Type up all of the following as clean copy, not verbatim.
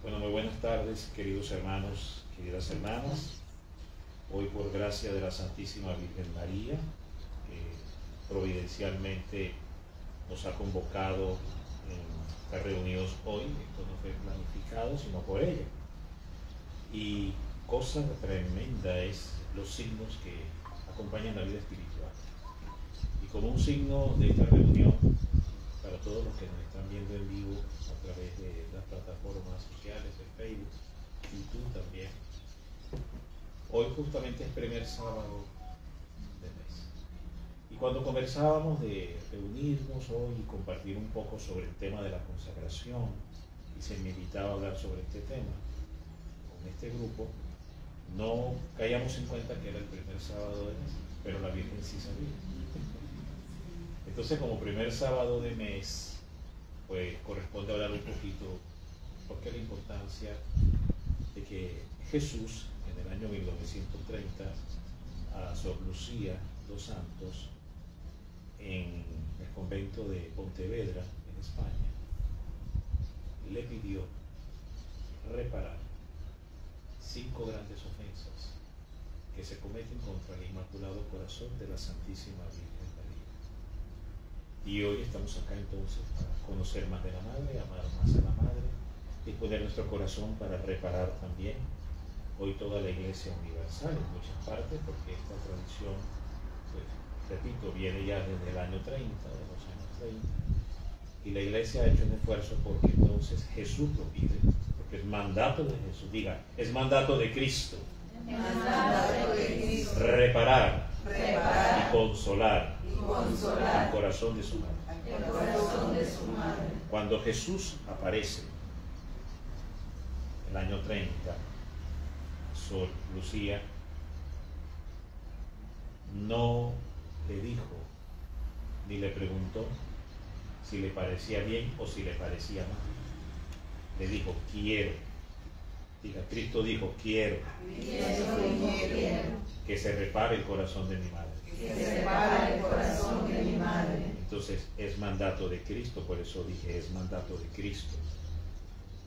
Bueno, muy buenas tardes, queridos hermanos, queridas hermanas. Hoy, por gracia de la Santísima Virgen María, que providencialmente nos ha convocado en estar reunidos hoy, esto no fue planificado, sino por ella. Y cosa tremenda es los signos que acompañan la vida espiritual. Y como un signo de esta reunión, para todos los que nos están viendo en vivo a través de las plataformas sociales, de Facebook, YouTube también. Hoy justamente es primer sábado de mes. Y cuando conversábamos de reunirnos hoy y compartir un poco sobre el tema de la consagración, y se me invitaba a hablar sobre este tema con este grupo, no caíamos en cuenta que era el primer sábado de mes, pero la Virgen sí sabía. Entonces, como primer sábado de mes, pues corresponde hablar un poquito, porque la importancia de que Jesús, en el año 1930, a Sor Lucía dos Santos, en el convento de Pontevedra, en España, le pidió reparar 5 grandes ofensas que se cometen contra el Inmaculado Corazón de la Santísima Virgen María. Y hoy estamos acá entonces para conocer más de la Madre, amar más a la Madre, disponer nuestro corazón para reparar también hoy toda la Iglesia Universal en muchas partes, porque esta tradición, pues, repito, viene ya desde el año 30, de los años 30, y la Iglesia ha hecho un esfuerzo porque entonces Jesús lo pide, porque es mandato de Jesús, diga, es mandato de Cristo, reparar y consolar el corazón de su madre. Cuando Jesús aparece el año 30, Sor Lucía no le dijo ni le preguntó si le parecía bien o si le parecía mal. Le dijo, quiero. Diga, Cristo dijo, quiero que se repare el corazón de mi madre. Entonces es mandato de Cristo, por eso dije es mandato de Cristo,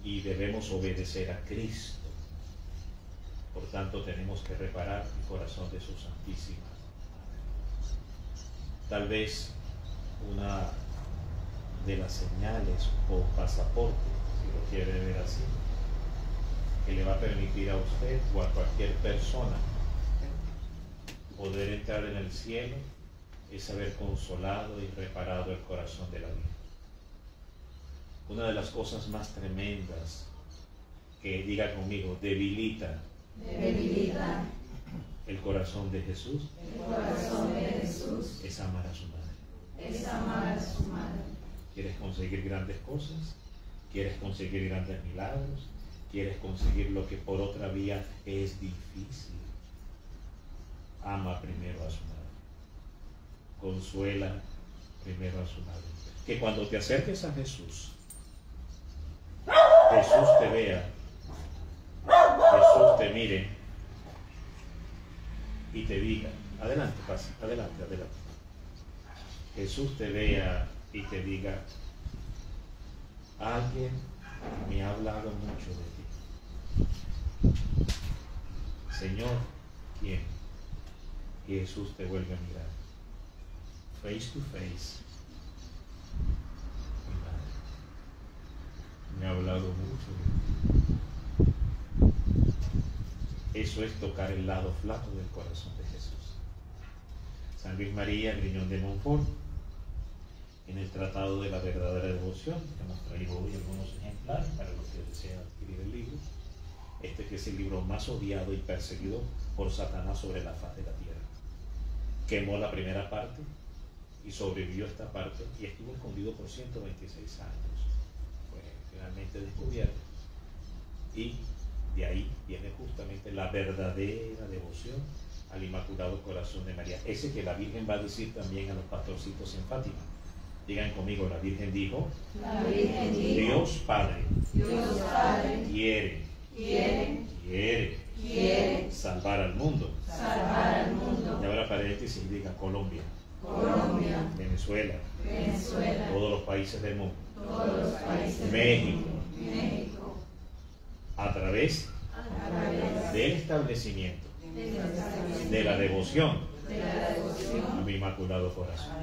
y debemos obedecer a Cristo. Por tanto tenemos que reparar el corazón de su Santísima Madre. Tal vez una de las señales o pasaporte, si lo quiere ver así, que le va a permitir a usted o a cualquier persona poder entrar en el cielo, es haber consolado y reparado el corazón de la Virgen. Una de las cosas más tremendas que, diga conmigo, debilita el corazón de Jesús, es amar a su madre. ¿Quieres conseguir grandes cosas? ¿Quieres conseguir grandes milagros? ¿Quieres conseguir lo que por otra vía es difícil? Ama primero a su madre. Consuela primero a su madre. Que cuando te acerques a Jesús, Jesús te vea, Jesús te mire y te diga, adelante, pasa, adelante. Jesús te vea y te diga, alguien me ha hablado mucho de ti. Señor, ¿quién? Y Jesús te vuelve a mirar, face to face. Mi madre me ha hablado mucho de ti. Eso es tocar el lado flaco del corazón de Jesús. San Luis María Griñón de Montfort, en el Tratado de la Verdadera Devoción, que hemos traído hoy algunos ejemplares para los que desean adquirir el libro, este que es el libro más odiado y perseguido por Satanás sobre la faz de la tierra. Quemó la primera parte y sobrevivió esta parte y estuvo escondido por 126 años. Fue finalmente descubierto y de ahí viene justamente la verdadera devoción al Inmaculado Corazón de María. Ese que la Virgen va a decir también a los pastorcitos en Fátima. Digan conmigo, la Virgen dijo, Dios Padre, quiere salvar al mundo. Y ahora paréntesis, diga Colombia, Venezuela, todos los países del mundo, México, través del establecimiento de la devoción a mi Inmaculado Corazón.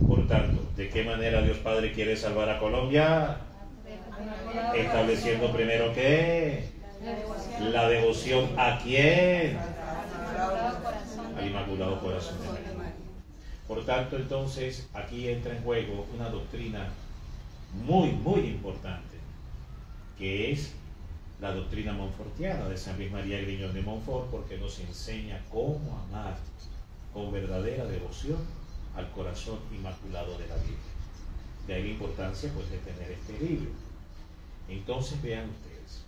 Por tanto, ¿de qué manera Dios Padre quiere salvar a Colombia? Estableciendo primero ¿qué? La devoción ¿a quién? Al Inmaculado Corazón de María. Por tanto, entonces, aquí entra en juego una doctrina muy, muy importante, que es la doctrina monfortiana de San Luis María Griñón de Montfort, porque nos enseña cómo amar con verdadera devoción al corazón inmaculado de la Virgen. De ahí la importancia, pues, de tener este libro. Entonces, vean ustedes,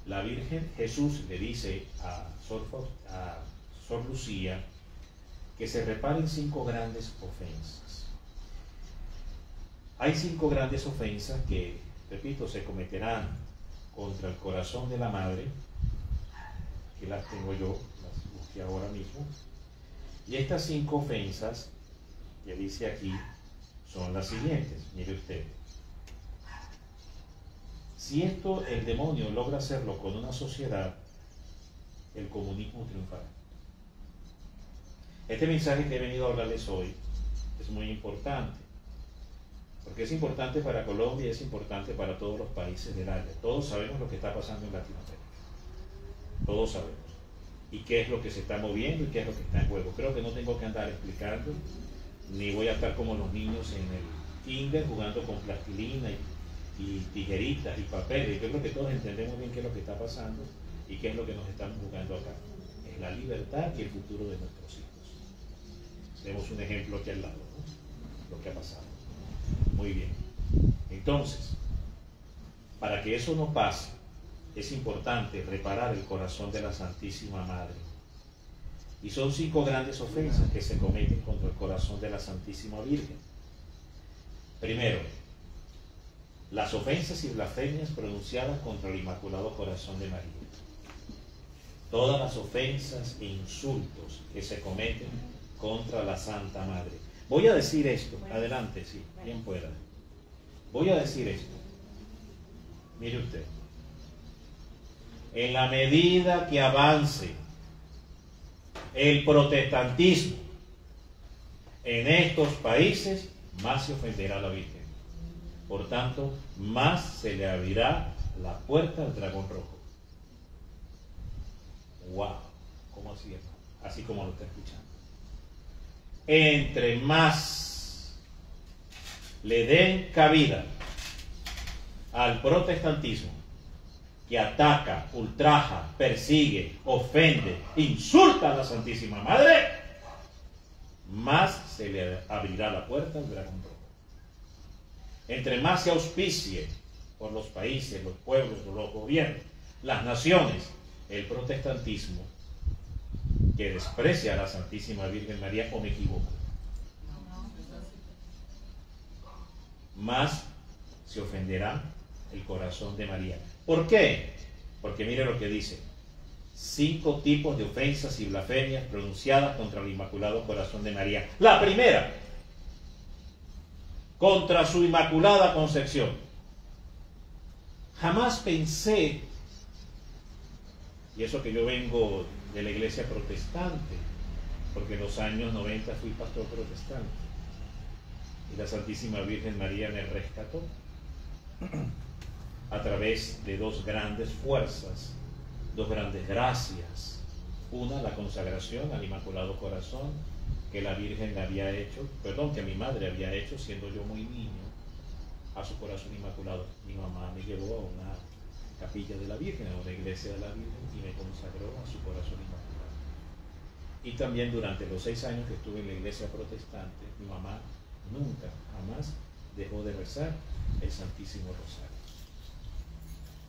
la Virgen, Jesús le dice a Sor Lucía que se reparen 5 grandes ofensas. Hay 5 grandes ofensas que, repito, se cometerán contra el corazón de la Madre, que las tengo yo, las busqué ahora mismo. Y estas 5 ofensas, que dice aquí, son las siguientes. Mire usted. Si esto el demonio logra hacerlo con una sociedad, el comunismo triunfará. Este mensaje que he venido a hablarles hoy es muy importante, porque es importante para Colombia y es importante para todos los países del área. Todos sabemos lo que está pasando en Latinoamérica. Todos sabemos. Y qué es lo que se está moviendo y qué es lo que está en juego. Creo que no tengo que andar explicando, ni voy a estar como los niños en el kinder jugando con plastilina y tijeritas y papeles. Yo creo que todos entendemos bien qué es lo que está pasando y qué es lo que nos estamos jugando acá. Es la libertad y el futuro de nuestros hijos. Tenemos un ejemplo aquí al lado, ¿no? Lo que ha pasado. Muy bien. Entonces, para que eso no pase, es importante reparar el corazón de la Santísima Madre. Y son 5 grandes ofensas que se cometen contra el corazón de la Santísima Virgen. Primero, las ofensas y blasfemias pronunciadas contra el Inmaculado Corazón de María. Todas las ofensas e insultos que se cometen contra la Santa Madre. Voy a decir esto, adelante, sí, bien pueda. Voy a decir esto. Mire usted. En la medida que avance el protestantismo en estos países, más se ofenderá a la Virgen. Por tanto, más se le abrirá la puerta al dragón rojo. ¡Wow! ¿Cómo así, hermano? Así como lo está escuchando. Entre más le den cabida al protestantismo, que ataca, ultraja, persigue, ofende, insulta a la Santísima Madre, más se le abrirá la puerta al dragón rojo. Entre más se auspicie por los países, los pueblos, los gobiernos, las naciones, el protestantismo, que desprecia a la Santísima Virgen María, o me equivoco, más se ofenderá el corazón de María. ¿Por qué? Porque mire lo que dice: 5 tipos de ofensas y blasfemias pronunciadas contra el Inmaculado Corazón de María. La primera, contra su Inmaculada Concepción. Jamás pensé, y eso que yo vengo de la iglesia protestante, porque en los años 90 fui pastor protestante, y la Santísima Virgen María me rescató a través de 2 grandes fuerzas, 2 grandes gracias. Una, la consagración al Inmaculado Corazón, que la Virgen le había hecho, que mi madre había hecho siendo yo muy niño, a su corazón inmaculado. Mi mamá me llevó a una capilla de la Virgen, a una iglesia de la Virgen, y me consagró a su corazón inmaculado. Y también durante los 6 años que estuve en la iglesia protestante, mi mamá nunca, jamás dejó de rezar el Santísimo Rosario.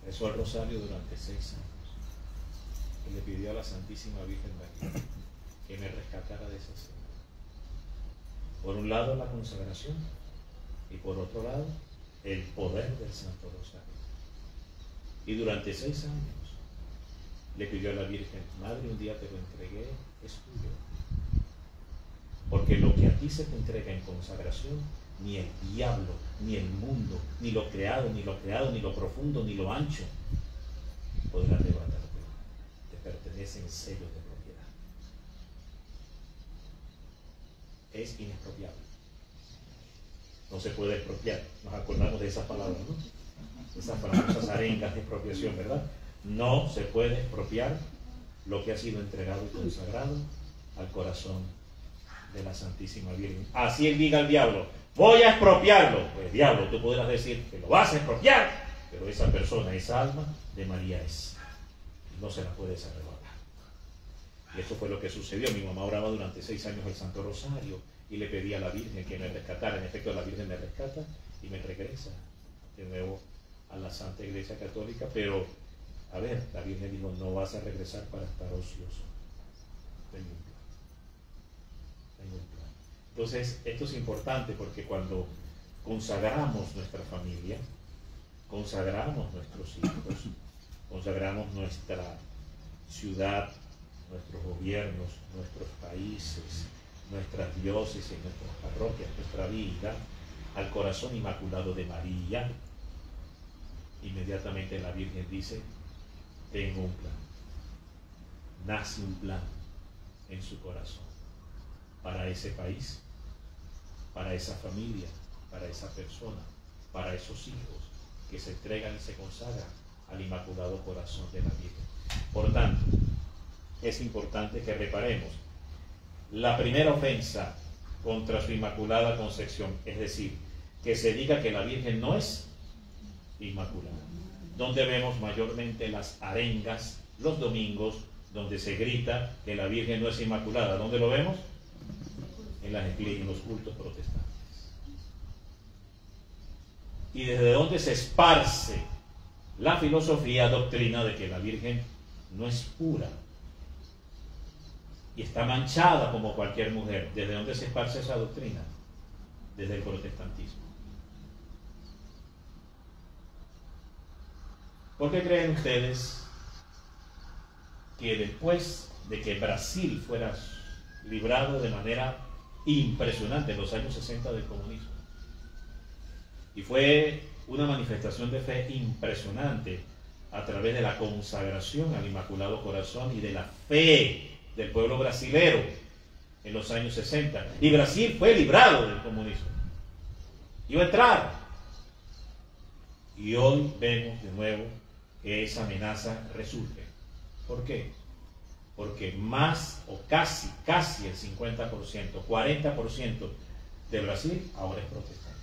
Rezó el Rosario durante 6 años y le pidió a la Santísima Virgen María que me rescatara de esa senda. Por un lado la consagración y por otro lado el poder del Santo Rosario. Y durante 6 años le pidió a la Virgen: Madre, un día te lo entregué, es tuyo. Porque lo que a ti se te entrega en consagración, ni el diablo, ni el mundo, ni lo creado, ni lo profundo, ni lo ancho podrá arrebatarte. Te pertenecen sellos de propiedad. Es inexpropiable. No se puede expropiar. Nos acordamos de esas palabras, ¿no? Esas famosas arengas de expropiación, ¿verdad? No se puede expropiar lo que ha sido entregado y consagrado al corazón de la Santísima Virgen. Así él diga al diablo, voy a expropiarlo. Pues diablo, tú podrás decir que lo vas a expropiar, pero esa persona, esa alma de María es. No se la puedes arrebatar. Y eso fue lo que sucedió. Mi mamá oraba durante 6 años el Santo Rosario y le pedía a la Virgen que me rescatara. En efecto, la Virgen me rescata y me regresa de nuevo a la Santa Iglesia Católica. Pero, a ver, la Virgen dijo, no vas a regresar para estar ocioso. Tengo un plan. Tengo un plan. Entonces, esto es importante porque cuando consagramos nuestra familia, consagramos nuestros hijos, consagramos nuestra ciudad, nuestros gobiernos, nuestros países, nuestras diócesis, nuestras parroquias, nuestra vida, al corazón inmaculado de María, inmediatamente la Virgen dice, tengo un plan. Nace un plan en su corazón para ese país, para esa familia, para esa persona, para esos hijos que se entregan y se consagran al Inmaculado Corazón de la Virgen. Por tanto, es importante que reparemos la primera ofensa contra su Inmaculada Concepción, es decir, que se diga que la Virgen no es inmaculada. Donde vemos mayormente las arengas los domingos, donde se grita que la Virgen no es inmaculada. ¿Dónde lo vemos? En las iglesias, en los cultos protestantes. Y desde donde se esparce la filosofía doctrina de que la Virgen no es pura y está manchada como cualquier mujer. ¿Desde dónde se esparce esa doctrina? Desde el protestantismo. ¿Por qué creen ustedes que después de que Brasil fuera librado de manera impresionante en los años 60 del comunismo, y fue una manifestación de fe impresionante a través de la consagración al Inmaculado Corazón y de la fe del pueblo brasilero en los años 60, y Brasil fue librado del comunismo, iba a entrar, y hoy vemos de nuevo que esa amenaza resurge. ¿Por qué? Porque más o casi el 50%, 40% de Brasil ahora es protestante.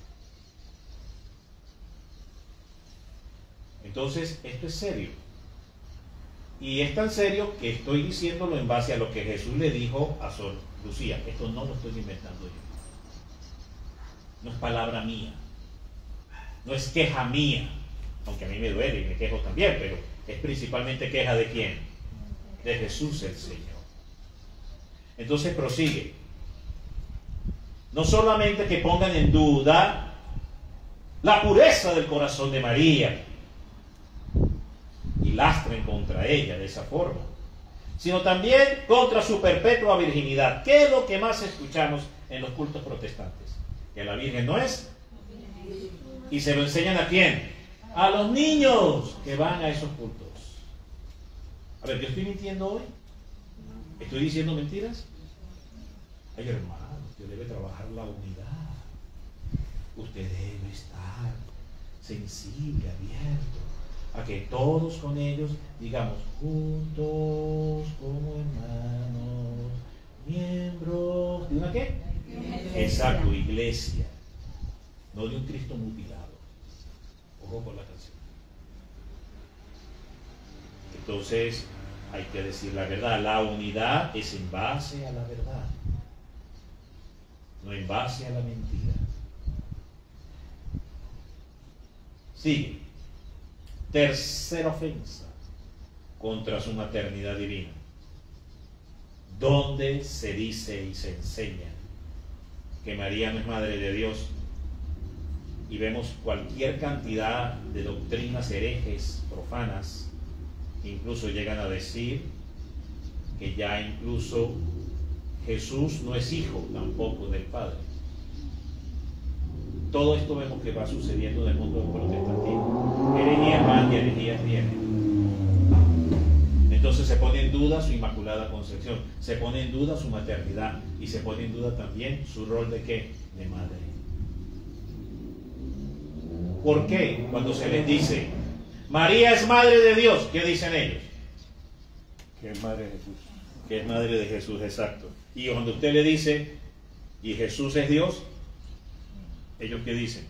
Entonces, esto es serio. Y es tan serio que estoy diciéndolo en base a lo que Jesús le dijo a Sor Lucía. Esto no lo estoy inventando yo. No es palabra mía. No es queja mía. Aunque a mí me duele y me quejo también, pero es principalmente queja ¿de quién? De Jesús el Señor. Entonces prosigue. No solamente que pongan en duda la pureza del corazón de María y lastren contra ella de esa forma, sino también contra su perpetua virginidad. ¿Qué es lo que más escuchamos en los cultos protestantes? Que la Virgen no es. ¿Y se lo enseñan a quién? A los niños que van a esos cultos. A ver, ¿yo estoy mintiendo hoy? ¿Estoy diciendo mentiras? Ay, hermano, usted debe trabajar la unidad. Usted debe estar sensible, abierto, a que todos con ellos digamos, juntos como hermanos, miembros de una ¿qué? Iglesia. Exacto, iglesia. No de un Cristo mutilado. Ojo con la canción. Entonces, hay que decir la verdad. La unidad es en base a la verdad, no en base a la mentira. Sigue. Tercera ofensa contra su maternidad divina, donde se dice y se enseña que María no es madre de Dios, y vemos cualquier cantidad de doctrinas herejes, profanas, que incluso llegan a decir que ya incluso Jesús no es hijo tampoco del Padre. Todo esto vemos que va sucediendo en el mundo del protestantismo. Herejías van y herejías vienen. Entonces se pone en duda su inmaculada concepción, se pone en duda su maternidad y se pone en duda también su rol de ¿qué? De madre. ¿Por qué? Cuando se les dice María es madre de Dios, ¿qué dicen ellos? Que es madre de Jesús. Que es madre de Jesús, exacto. Y cuando usted le dice y Jesús es Dios, ¿ellos qué dicen?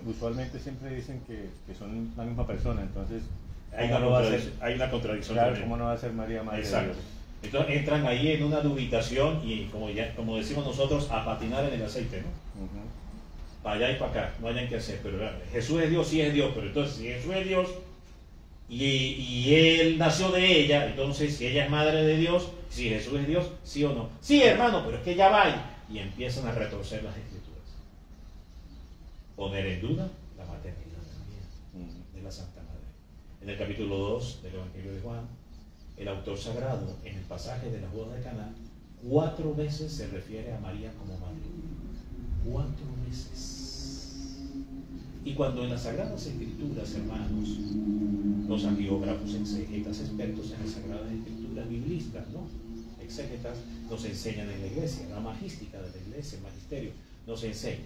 Usualmente siempre dicen que son la misma persona, entonces hay una contradicción. Claro, ¿cómo no va a ser María madre de Dios? Entonces entran ahí en una dubitación y como decimos nosotros, a patinar en el aceite, ¿no? Para allá y para acá, no hayan que hacer. Pero Jesús es Dios, sí es Dios, pero entonces si Jesús es Dios y Él nació de ella, entonces si ella es madre de Dios, si Jesús es Dios, sí o no. Sí, hermano, pero es que ya va y empiezan a retorcer las escrituras. Poner en duda la maternidad también de la Santa Madre. En el capítulo 2 del Evangelio de Juan, el autor sagrado, en el pasaje de la boda de Caná, 4 veces se refiere a María como madre. 4 veces. Y cuando en las Sagradas Escrituras, hermanos, los agiógrafos, exégetas, expertos en las Sagradas Escrituras, biblistas, ¿no? Exégetas, nos enseñan en la iglesia, la magística de la iglesia, el magisterio, nos enseña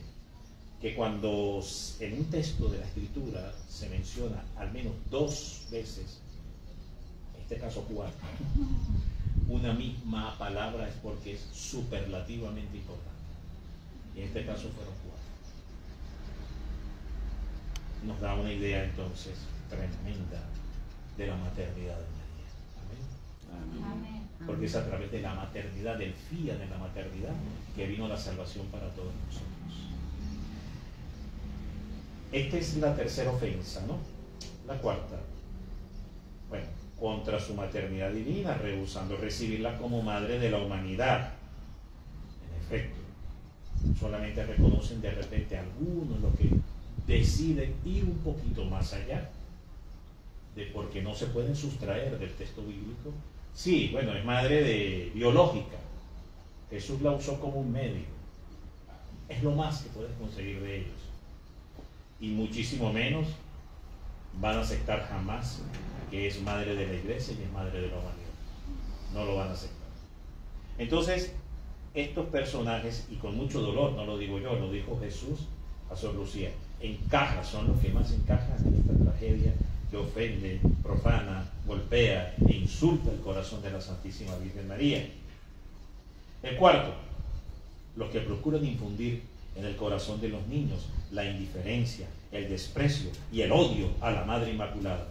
que cuando en un texto de la Escritura se menciona al menos 2 veces, en este caso 4, una misma palabra es porque es superlativamente importante. Y en este caso fueron 4. Nos da una idea entonces tremenda de la maternidad de María. Amén. Amén. Porque es a través de la maternidad, del fiat de la maternidad, que vino la salvación para todos nosotros. Esta es la tercera ofensa, ¿no? La cuarta. Bueno, contra su maternidad divina, rehusando recibirla como madre de la humanidad. En efecto, solamente reconocen de repente algunos los que deciden ir un poquito más allá de porque no se pueden sustraer del texto bíblico. Sí, bueno, es madre biológica. Jesús la usó como un medio. Es lo más que puedes conseguir de ellos. Y muchísimo menos van a aceptar jamás que es madre de la iglesia y es madre de la humanidad. No lo van a aceptar. Entonces, estos personajes, y con mucho dolor, no lo digo yo, lo dijo Jesús a Sor Lucía, son los que más encajan en esta tragedia que ofende, profana, golpea e insulta el corazón de la Santísima Virgen María. El cuarto, los que procuran infundir en el corazón de los niños la indiferencia, el desprecio y el odio a la Madre Inmaculada.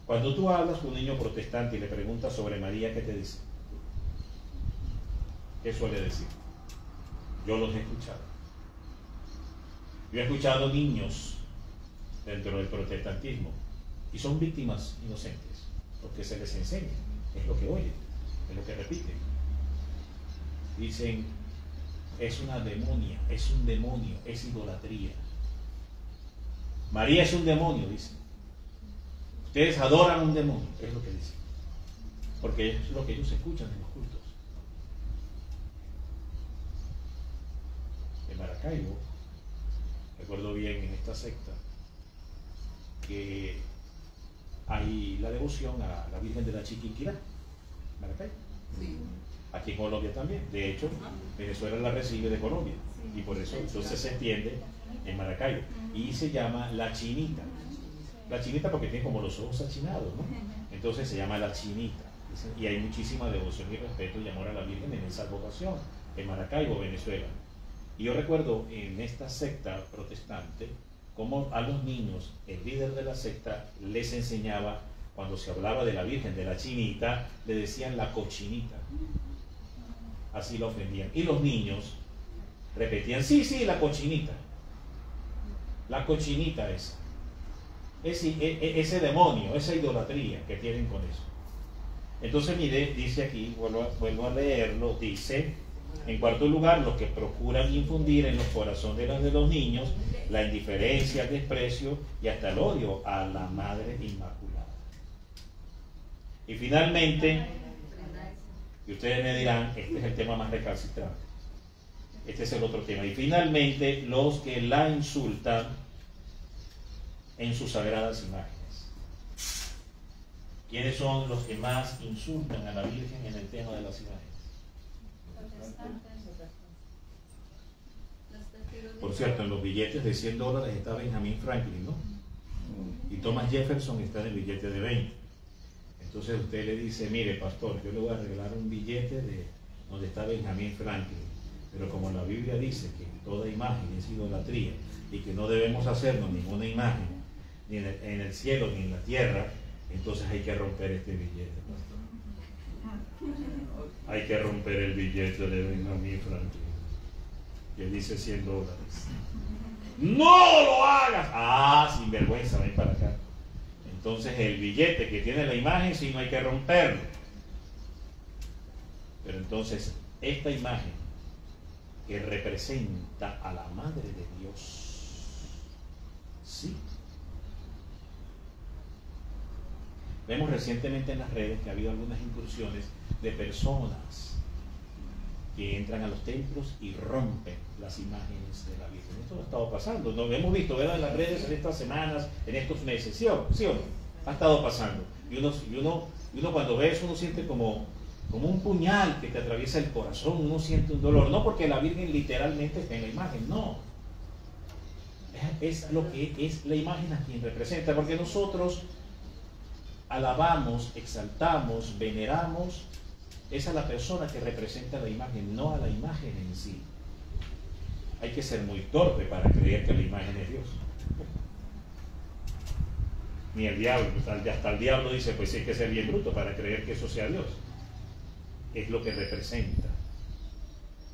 Cuando tú hablas con un niño protestante y le preguntas sobre María, ¿qué te dice? ¿Qué suele decir? Yo los he escuchado. Yo he escuchado niños dentro del protestantismo y son víctimas inocentes, porque se les enseña, es lo que oyen, es lo que repiten. Dicen, es una demonia, es un demonio, es idolatría. María es un demonio, dicen. Ustedes adoran a un demonio, es lo que dicen, porque es lo que ellos escuchan en los cultos. En Maracaibo, recuerdo bien en esta secta, que hay la devoción a la Virgen de la Chiquinquirá, Maracaibo. Sí. Aquí en Colombia también. De hecho, Venezuela la recibe de Colombia. Y por eso entonces se entiende en Maracaibo. Y se llama la Chinita. La Chinita porque tiene como los ojos achinados, ¿no? Entonces se llama la Chinita. Y hay muchísima devoción y respeto y amor a la Virgen en esa vocación, en Maracaibo, Venezuela. Y yo recuerdo en esta secta protestante, como a los niños, el líder de la secta les enseñaba, cuando se hablaba de la Virgen de la Chinita, le decían la cochinita. Así lo ofendían. Y los niños repetían, sí, la cochinita. La cochinita esa. Ese demonio, esa idolatría que tienen con eso. Entonces, mire, dice aquí, vuelvo a leerlo, dice, en cuarto lugar, los que procuran infundir en los corazones de los niños la indiferencia, el desprecio y hasta el odio a la Madre Inmaculada. Y finalmente, y ustedes me dirán, este es el tema más recalcitrante, Este es el otro tema. Y finalmente, los que la insultan en sus sagradas imágenes. ¿Quiénes son los que más insultan a la Virgen en el tema de las imágenes? Por cierto, en los billetes de $100 está Benjamin Franklin, ¿no? Y Thomas Jefferson está en el billete de 20. Entonces usted le dice, mire pastor, yo le voy a regalar un billete de donde está Benjamin Franklin, pero como la Biblia dice que toda imagen es idolatría y que no debemos hacernos ninguna imagen, ni en el cielo ni en la tierra, entonces hay que romper este billete, pastor. Hay que romper el billete de Benjamin Franklin, que dice $100. ¡No lo hagas! Ah, sin vergüenza, ven para acá. Entonces el billete que tiene la imagen, sí, no hay que romperlo. Pero entonces, esta imagen que representa a la Madre de Dios, sí. Vemos recientemente en las redes que ha habido algunas incursiones de personas que entran a los templos y rompen las imágenes de la Virgen. Esto no ha estado pasando, lo hemos visto, ¿verdad?, en las redes en estas semanas, en estos meses, ¿sí o no? Ha estado pasando. Y uno cuando ve eso, uno siente como un puñal que te atraviesa el corazón, uno siente un dolor, no porque la Virgen literalmente esté en la imagen, no. Es lo que es la imagen a quien representa, porque nosotros alabamos, exaltamos, veneramos, es a la persona que representa la imagen, no a la imagen en sí. Hay que ser muy torpe para creer que la imagen es Dios. Ni el diablo, hasta el diablo dice, pues sí hay que ser bien bruto para creer que eso sea Dios. Es lo que representa.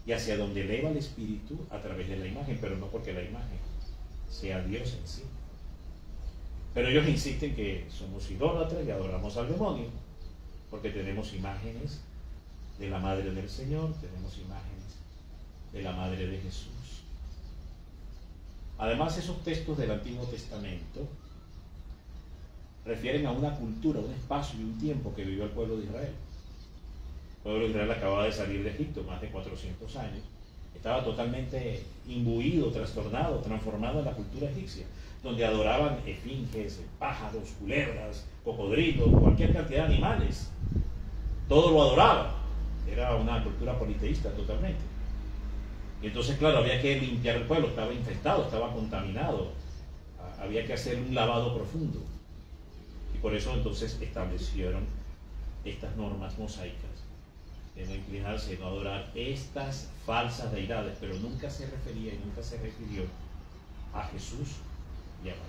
Y hacia donde eleva el espíritu a través de la imagen, pero no porque la imagen sea Dios en sí. Pero ellos insisten que somos idólatras y adoramos al demonio, porque tenemos imágenes de la Madre del Señor, tenemos imágenes de la Madre de Jesús. Además, esos textos del Antiguo Testamento refieren a una cultura, un espacio y un tiempo que vivió el pueblo de Israel. El pueblo de Israel acababa de salir de Egipto, más de 400 años. Estaba totalmente imbuido, trastornado, transformado en la cultura egipcia, donde adoraban esfinges, pájaros, culebras, cocodrilos, cualquier cantidad de animales. Todo lo adoraban. Era una cultura politeísta totalmente. Y entonces, claro, había que limpiar el pueblo, estaba infestado, estaba contaminado. Había que hacer un lavado profundo. Y por eso entonces establecieron estas normas mosaicas de no inclinarse, no adorar estas falsas deidades, pero nunca se refería y nunca se refirió a Jesús y a María.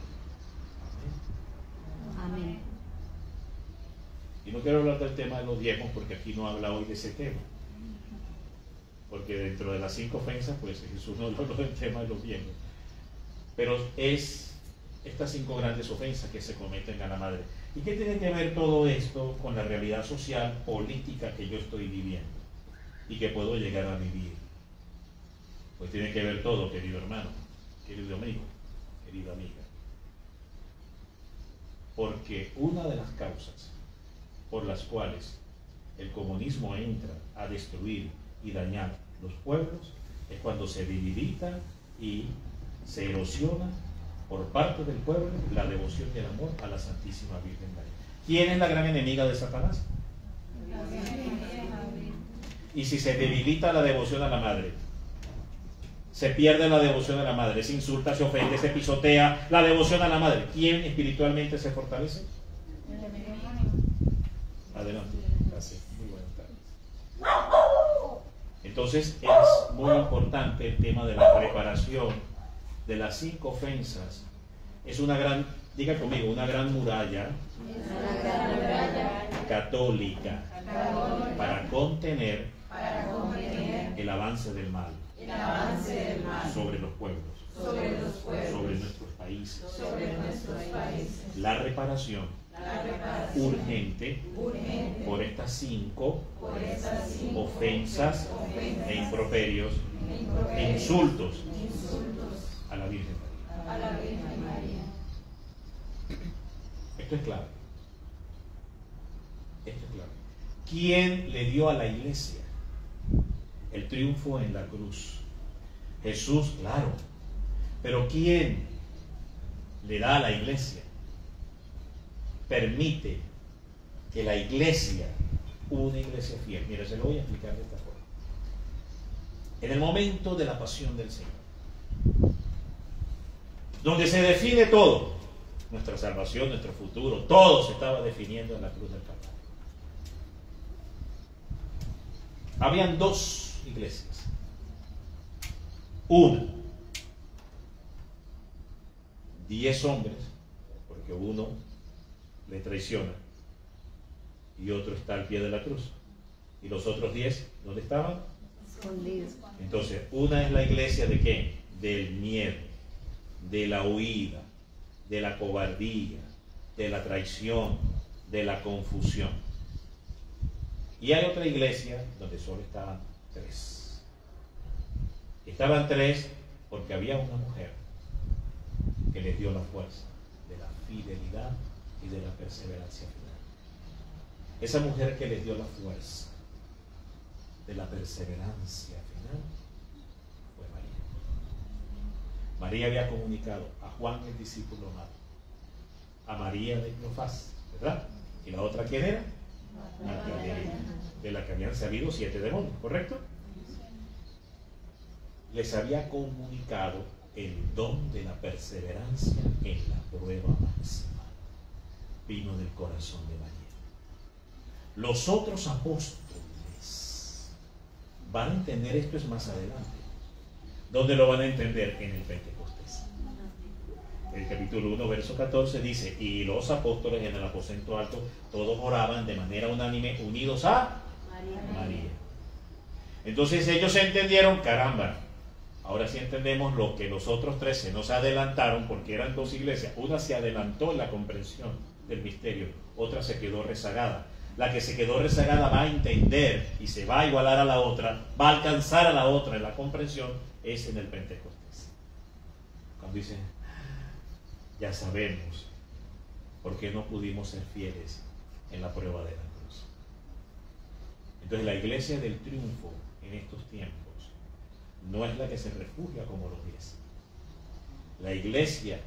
Amén. Amén. Y no quiero hablar del tema de los diezmos porque aquí no habla hoy de ese tema. Porque dentro de las 5 ofensas, pues Jesús no habló del tema de los diezmos. Pero es estas 5 grandes ofensas que se cometen a la Madre. ¿Y qué tiene que ver todo esto con la realidad social, política que yo estoy viviendo y que puedo llegar a vivir? Pues tiene que ver todo, querido hermano, querido amigo, querida amiga. Porque una de las causas por las cuales el comunismo entra a destruir y dañar los pueblos es cuando se debilita y se erosiona por parte del pueblo la devoción y el amor a la Santísima Virgen María. ¿Quién es la gran enemiga de Satanás? Y si se debilita la devoción a la Madre, se pierde la devoción a la Madre, se insulta, se ofende, se pisotea la devoción a la Madre, ¿quién espiritualmente se fortalece? Adelante. Gracias. Muy buenas tardes. Entonces es muy importante el tema de la preparación de las 5 ofensas. Es una gran, diga conmigo, una gran muralla, católica para contener el avance del mal sobre los pueblos, sobre nuestros países. La reparación urgente por estas 5 ofensas e improperios e insultos a la Virgen María. Esto es clave. Esto es clave. ¿Quién le dio a la Iglesia el triunfo en la cruz? Jesús, claro. Pero ¿quién le da a la iglesia? Permite que la iglesia, una iglesia fiel, mira, se lo voy a explicar de esta forma. En el momento de la pasión del Señor, donde se define todo, nuestra salvación, nuestro futuro, todo se estaba definiendo en la cruz del Calvario. Habían dos iglesias. Una, 10 hombres, porque uno le traiciona y otro está al pie de la cruz. Y los otros 10, ¿dónde estaban? Escondidos. Entonces, una es la iglesia de ¿qué? Del miedo, de la huida, de la cobardía, de la traición, de la confusión. Y hay otra iglesia donde solo estaban 3. Estaban 3 porque había una mujer que les dio la fuerza de la fidelidad y de la perseverancia final. Esa mujer que les dio la fuerza de la perseverancia final fue María. María había comunicado a Juan el discípulo amado, a María de Cleofás, ¿verdad? ¿Y la otra quién era? Magdalena, de la que habían salido 7 demonios, ¿correcto? Les había comunicado el don de la perseverancia en la prueba máxima. Vino del corazón de María. Los otros apóstoles van a entender esto es más adelante. ¿Dónde lo van a entender? En el Pentecostés. El capítulo 1, verso 14 dice: y los apóstoles en el aposento alto todos oraban de manera unánime, unidos a María. Entonces ellos entendieron, caramba, ahora sí entendemos lo que los otros 13 nos adelantaron, porque eran 2 iglesias. Una se adelantó en la comprensión del misterio, otra se quedó rezagada. La que se quedó rezagada va a entender y se va a igualar a la otra, va a alcanzar a la otra en la comprensión, es en el Pentecostés. Cuando dicen, ya sabemos por qué no pudimos ser fieles en la prueba de la cruz. Entonces la iglesia del triunfo en estos tiempos no es la que se refugia como los 10. La iglesia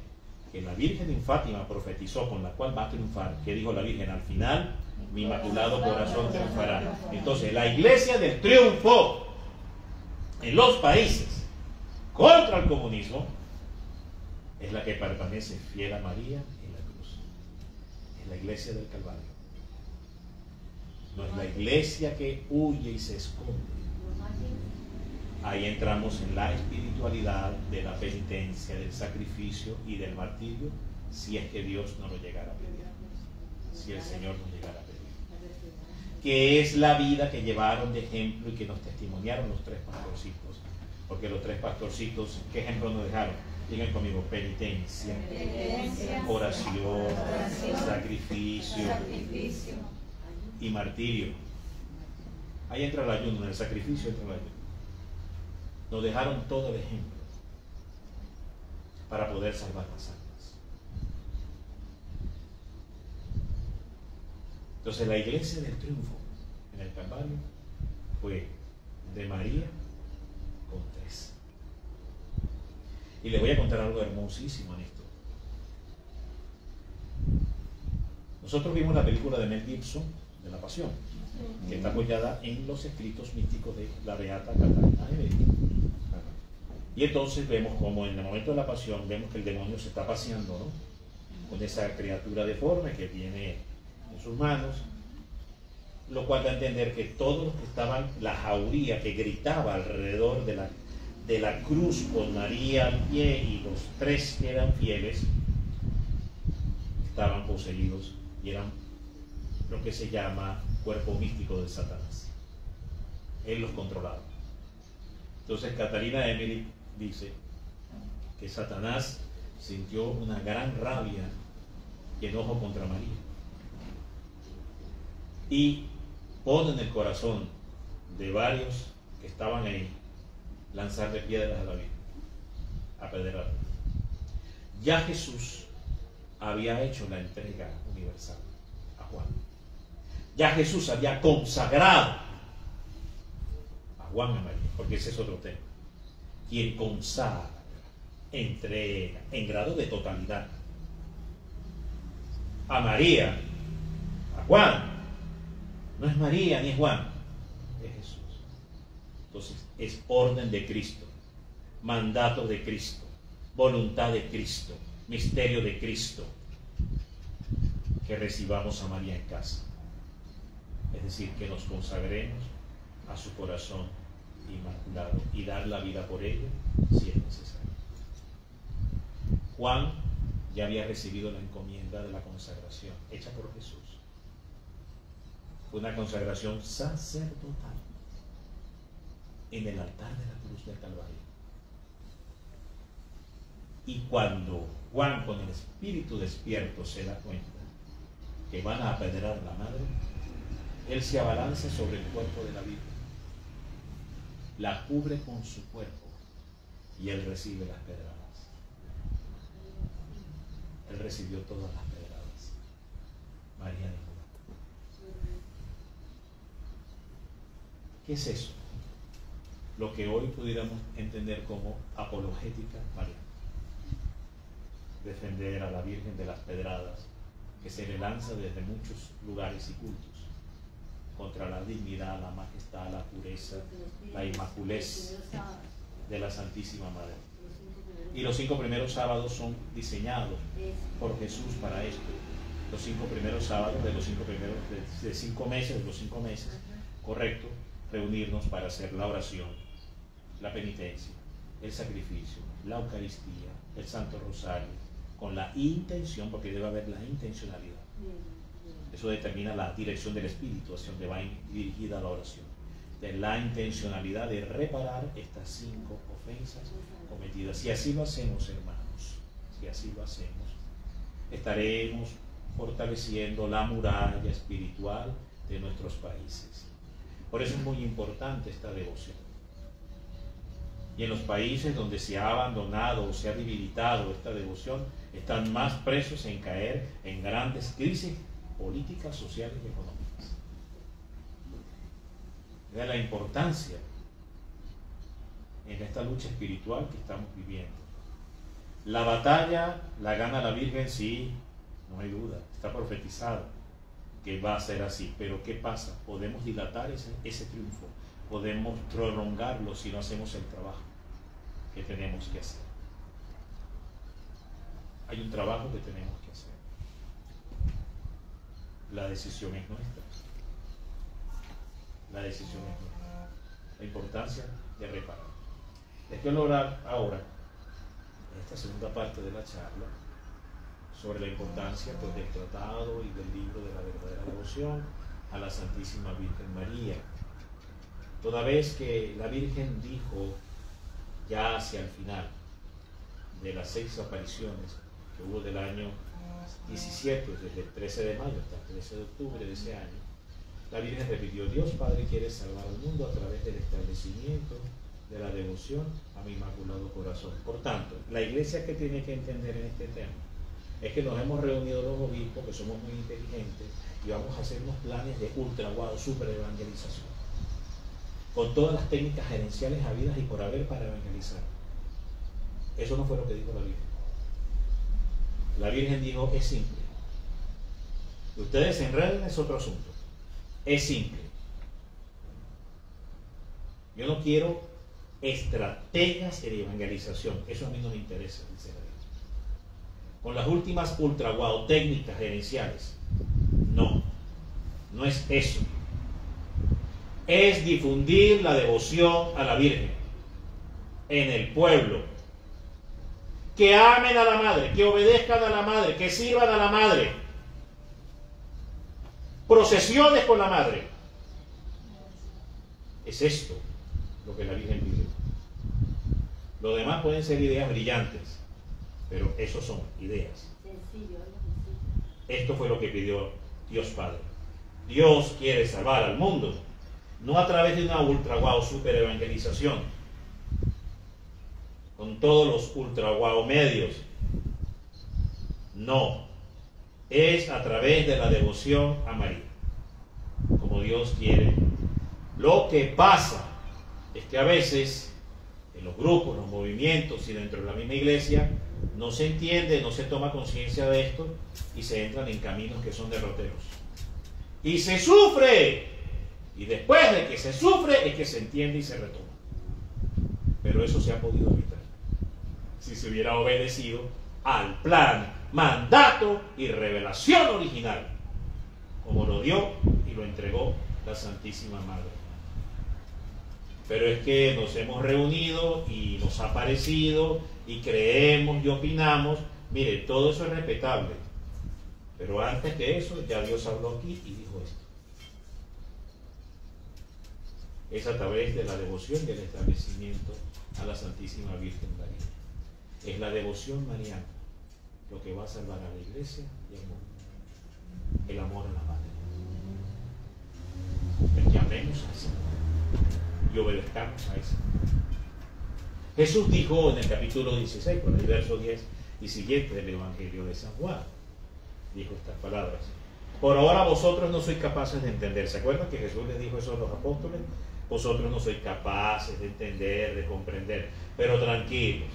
que la Virgen de Fátima profetizó, con la cual va a triunfar, que dijo la Virgen, al final mi inmaculado corazón triunfará. Entonces la iglesia del triunfo en los países contra el comunismo es la que permanece fiel a María en la cruz. Es la iglesia del Calvario. No es la iglesia que huye y se esconde. Ahí entramos en la espiritualidad de la penitencia, del sacrificio y del martirio, si es que Dios no lo llegara a pedir, si el Señor no llegara a pedir. Que es la vida que llevaron de ejemplo y que nos testimoniaron los 3 pastorcitos. Porque los 3 pastorcitos, ¿qué ejemplo nos dejaron? Digan conmigo: penitencia, oración, sacrificio y martirio. Ahí entra el ayuno, en el sacrificio entra el ayuno. Nos dejaron todo el ejemplo para poder salvar las almas. Entonces la iglesia del triunfo en el Calvario fue de María con 3. Y les voy a contar algo hermosísimo en esto. Nosotros vimos la película de Mel Gibson, de La Pasión, que está apoyada en los escritos místicos de la beata Catalina de Emmerich. Y entonces vemos como en el momento de la pasión, vemos que el demonio se está paseando, ¿no? Con esa criatura deforme que tiene en sus manos, lo cual da a entender que todos los que estaban, la jauría que gritaba alrededor de la cruz con María al pie y los 3 que eran fieles, estaban poseídos y eran lo que se llama cuerpo místico de Satanás. Él los controlaba. Entonces Catalina Emmerich dice que Satanás sintió una gran rabia y enojo contra María y pone en el corazón de varios que estaban ahí lanzarle piedras a la Virgen, apedrearla. Ya Jesús había hecho la entrega universal a Juan. Ya Jesús había consagrado a Juan y a María, porque ese es otro tema. quien consagra, entrega en grado de totalidad a María, a Juan. No es María ni es Juan, es Jesús. Entonces es orden de Cristo, mandato de Cristo, voluntad de Cristo, misterio de Cristo, que recibamos a María en casa. Es decir, que nos consagremos a su corazón inmaculado y dar la vida por ella si es necesario. Juan ya había recibido la encomienda de la consagración hecha por Jesús. Fue una consagración sacerdotal en el altar de la cruz del Calvario. Y cuando Juan, con el espíritu despierto, se da cuenta que van a apedrear a la madre, él se abalanza sobre el cuerpo de la Virgen, la cubre con su cuerpo y él recibe las pedradas. Él recibió todas las pedradas. María de Juan. ¿Qué es eso? Lo que hoy pudiéramos entender como apologética mariana. Defender a la Virgen de las pedradas que se le lanza desde muchos lugares y cultos contra la dignidad, la majestad, la pureza, la inmaculez de la Santísima Madre. Y los 5 primeros sábados son diseñados por Jesús para esto. Los 5 primeros sábados de los 5 primeros de 5 meses, de los 5 meses, correcto, reunirnos para hacer la oración, la penitencia, el sacrificio, la Eucaristía, el Santo Rosario, con la intención, porque debe haber la intencionalidad. Eso determina la dirección del Espíritu hacia donde va dirigida la oración. De la intencionalidad de reparar estas 5 ofensas cometidas. Si así lo hacemos, hermanos, si así lo hacemos, estaremos fortaleciendo la muralla espiritual de nuestros países. Por eso es muy importante esta devoción. Y en los países donde se ha abandonado o se ha debilitado esta devoción, están más presos en caer en grandes crisis políticas, sociales y económicas. De la importancia en esta lucha espiritual que estamos viviendo. La batalla la gana la Virgen, sí, no hay duda, está profetizado que va a ser así, pero ¿qué pasa? Podemos dilatar ese triunfo, podemos prolongarlo si no hacemos el trabajo que tenemos que hacer. Hay un trabajo que tenemos que hacer. La decisión es nuestra. La decisión es nuestra. La importancia de reparar. Les quiero hablar ahora, en esta segunda parte de la charla, sobre la importancia pues, del tratado y del libro de la verdadera devoción a la Santísima Virgen María. Toda vez que la Virgen dijo, ya hacia el final de las 6 apariciones que hubo del año 17, desde el 13 de mayo hasta el 13 de octubre de ese año, la Virgen repitió, Dios Padre quiere salvar al mundo a través del establecimiento de la devoción a mi Inmaculado Corazón. Por tanto, la Iglesia, que tiene que entender en este tema es que nos hemos reunido los obispos, que somos muy inteligentes, y vamos a hacer unos planes de ultra guau, super evangelización, con todas las técnicas gerenciales habidas y por haber para evangelizar. Eso no fue lo que dijo la Virgen. La Virgen dijo, es simple. Ustedes se enreden, es otro asunto. Es simple. Yo no quiero estrategias de evangelización. Eso a mí no me interesa, dice la Virgen. Con las últimas ultra guau técnicas gerenciales. No. No es eso. Es difundir la devoción a la Virgen en el pueblo. Que amen a la Madre, que obedezcan a la Madre, que sirvan a la Madre. Procesiones con la Madre. Es esto lo que la Virgen pidió. Lo demás pueden ser ideas brillantes, pero eso son ideas. Esto fue lo que pidió Dios Padre. Dios quiere salvar al mundo, no a través de una ultra guau super evangelización, con todos los ultra guau medios. No, es a través de la devoción a María, como Dios quiere. Lo que pasa es que a veces en los grupos, los movimientos y dentro de la misma iglesia, no se entiende, no se toma conciencia de esto y se entran en caminos que son derroteros. Y se sufre. Y después de que se sufre es que se entiende y se retoma. Pero eso se ha podido evitar si se hubiera obedecido al plan, mandato y revelación original, como lo dio y lo entregó la Santísima Madre. Pero es que nos hemos reunido y nos ha parecido y creemos y opinamos. Mire, todo eso es respetable, pero antes que eso ya Dios habló aquí y dijo esto. Es a través de la devoción y el establecimiento a la Santísima Virgen María. Es la devoción mariana lo que va a salvar a la iglesia y al mundo. El amor a la Madre. El que amemos a esa y obedezcamos a esa. Jesús dijo en el capítulo 16, por el verso 10 y siguiente del Evangelio de San Juan, dijo estas palabras: por ahora vosotros no sois capaces de entender. ¿Se acuerdan que Jesús les dijo eso a los apóstoles? Vosotros no sois capaces de entender, de comprender, pero tranquilos.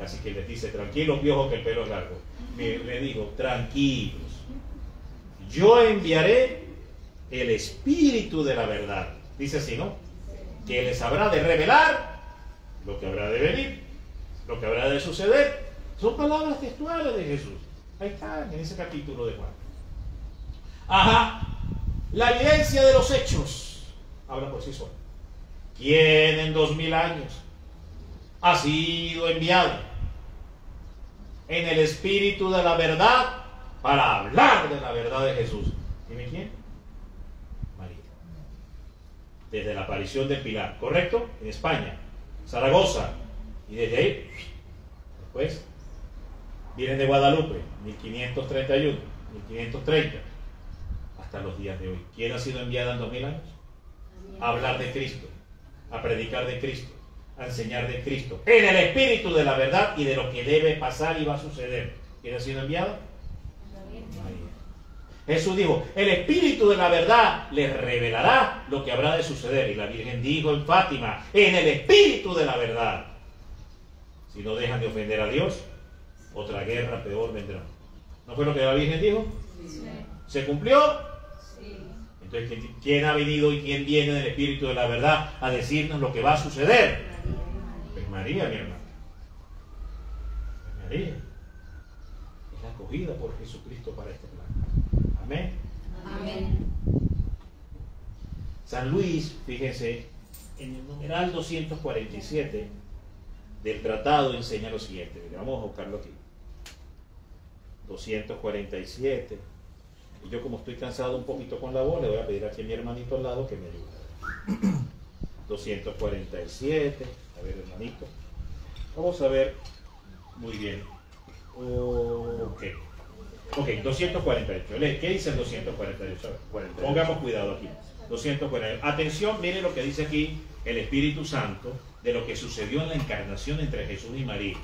Así que les dice: tranquilos, viejos, que el pelo es largo. Le digo: tranquilos, yo enviaré el Espíritu de la verdad. Dice así, ¿no? Que les habrá de revelar lo que habrá de venir, lo que habrá de suceder. Son palabras textuales de Jesús. Ahí están, en ese capítulo de Juan. Ajá, la evidencia de los hechos habla por sí sola. ¿Quién en 2000 años ha sido enviado en el Espíritu de la verdad para hablar de la verdad de Jesús? ¿Dime quién? María. Desde la aparición de Pilar, ¿correcto? En España, Zaragoza, y desde ahí, después, vienen de Guadalupe, 1531, 1530, hasta los días de hoy. ¿Quién ha sido enviada en 2000 años? A hablar de Cristo, a predicar de Cristo, a enseñar de Cristo, en el Espíritu de la verdad y de lo que debe pasar y va a suceder. ¿Quién ha sido enviado? María. Jesús dijo: el Espíritu de la verdad les revelará lo que habrá de suceder. Y la Virgen dijo en Fátima: en el Espíritu de la verdad. Si no dejan de ofender a Dios, otra guerra peor vendrá. ¿No fue lo que la Virgen dijo? Sí. ¿Se cumplió? Entonces, ¿quién ha venido y quién viene del Espíritu de la verdad a decirnos lo que va a suceder? Pues María, mi hermano. María es la acogida por Jesucristo para este plan. Amén. Amén. San Luis, fíjense, en el numeral 247 del tratado enseña lo siguiente. Vamos a buscarlo aquí. 247. Y yo, como estoy cansado un poquito con la voz, le voy a pedir aquí a mi hermanito al lado que me ayude. 247. A ver, hermanito. Vamos a ver. Muy bien. Ok, 248. ¿Qué dice el 248? Pongamos cuidado aquí. 248. Atención, miren lo que dice aquí el Espíritu Santo de lo que sucedió en la encarnación entre Jesús y María.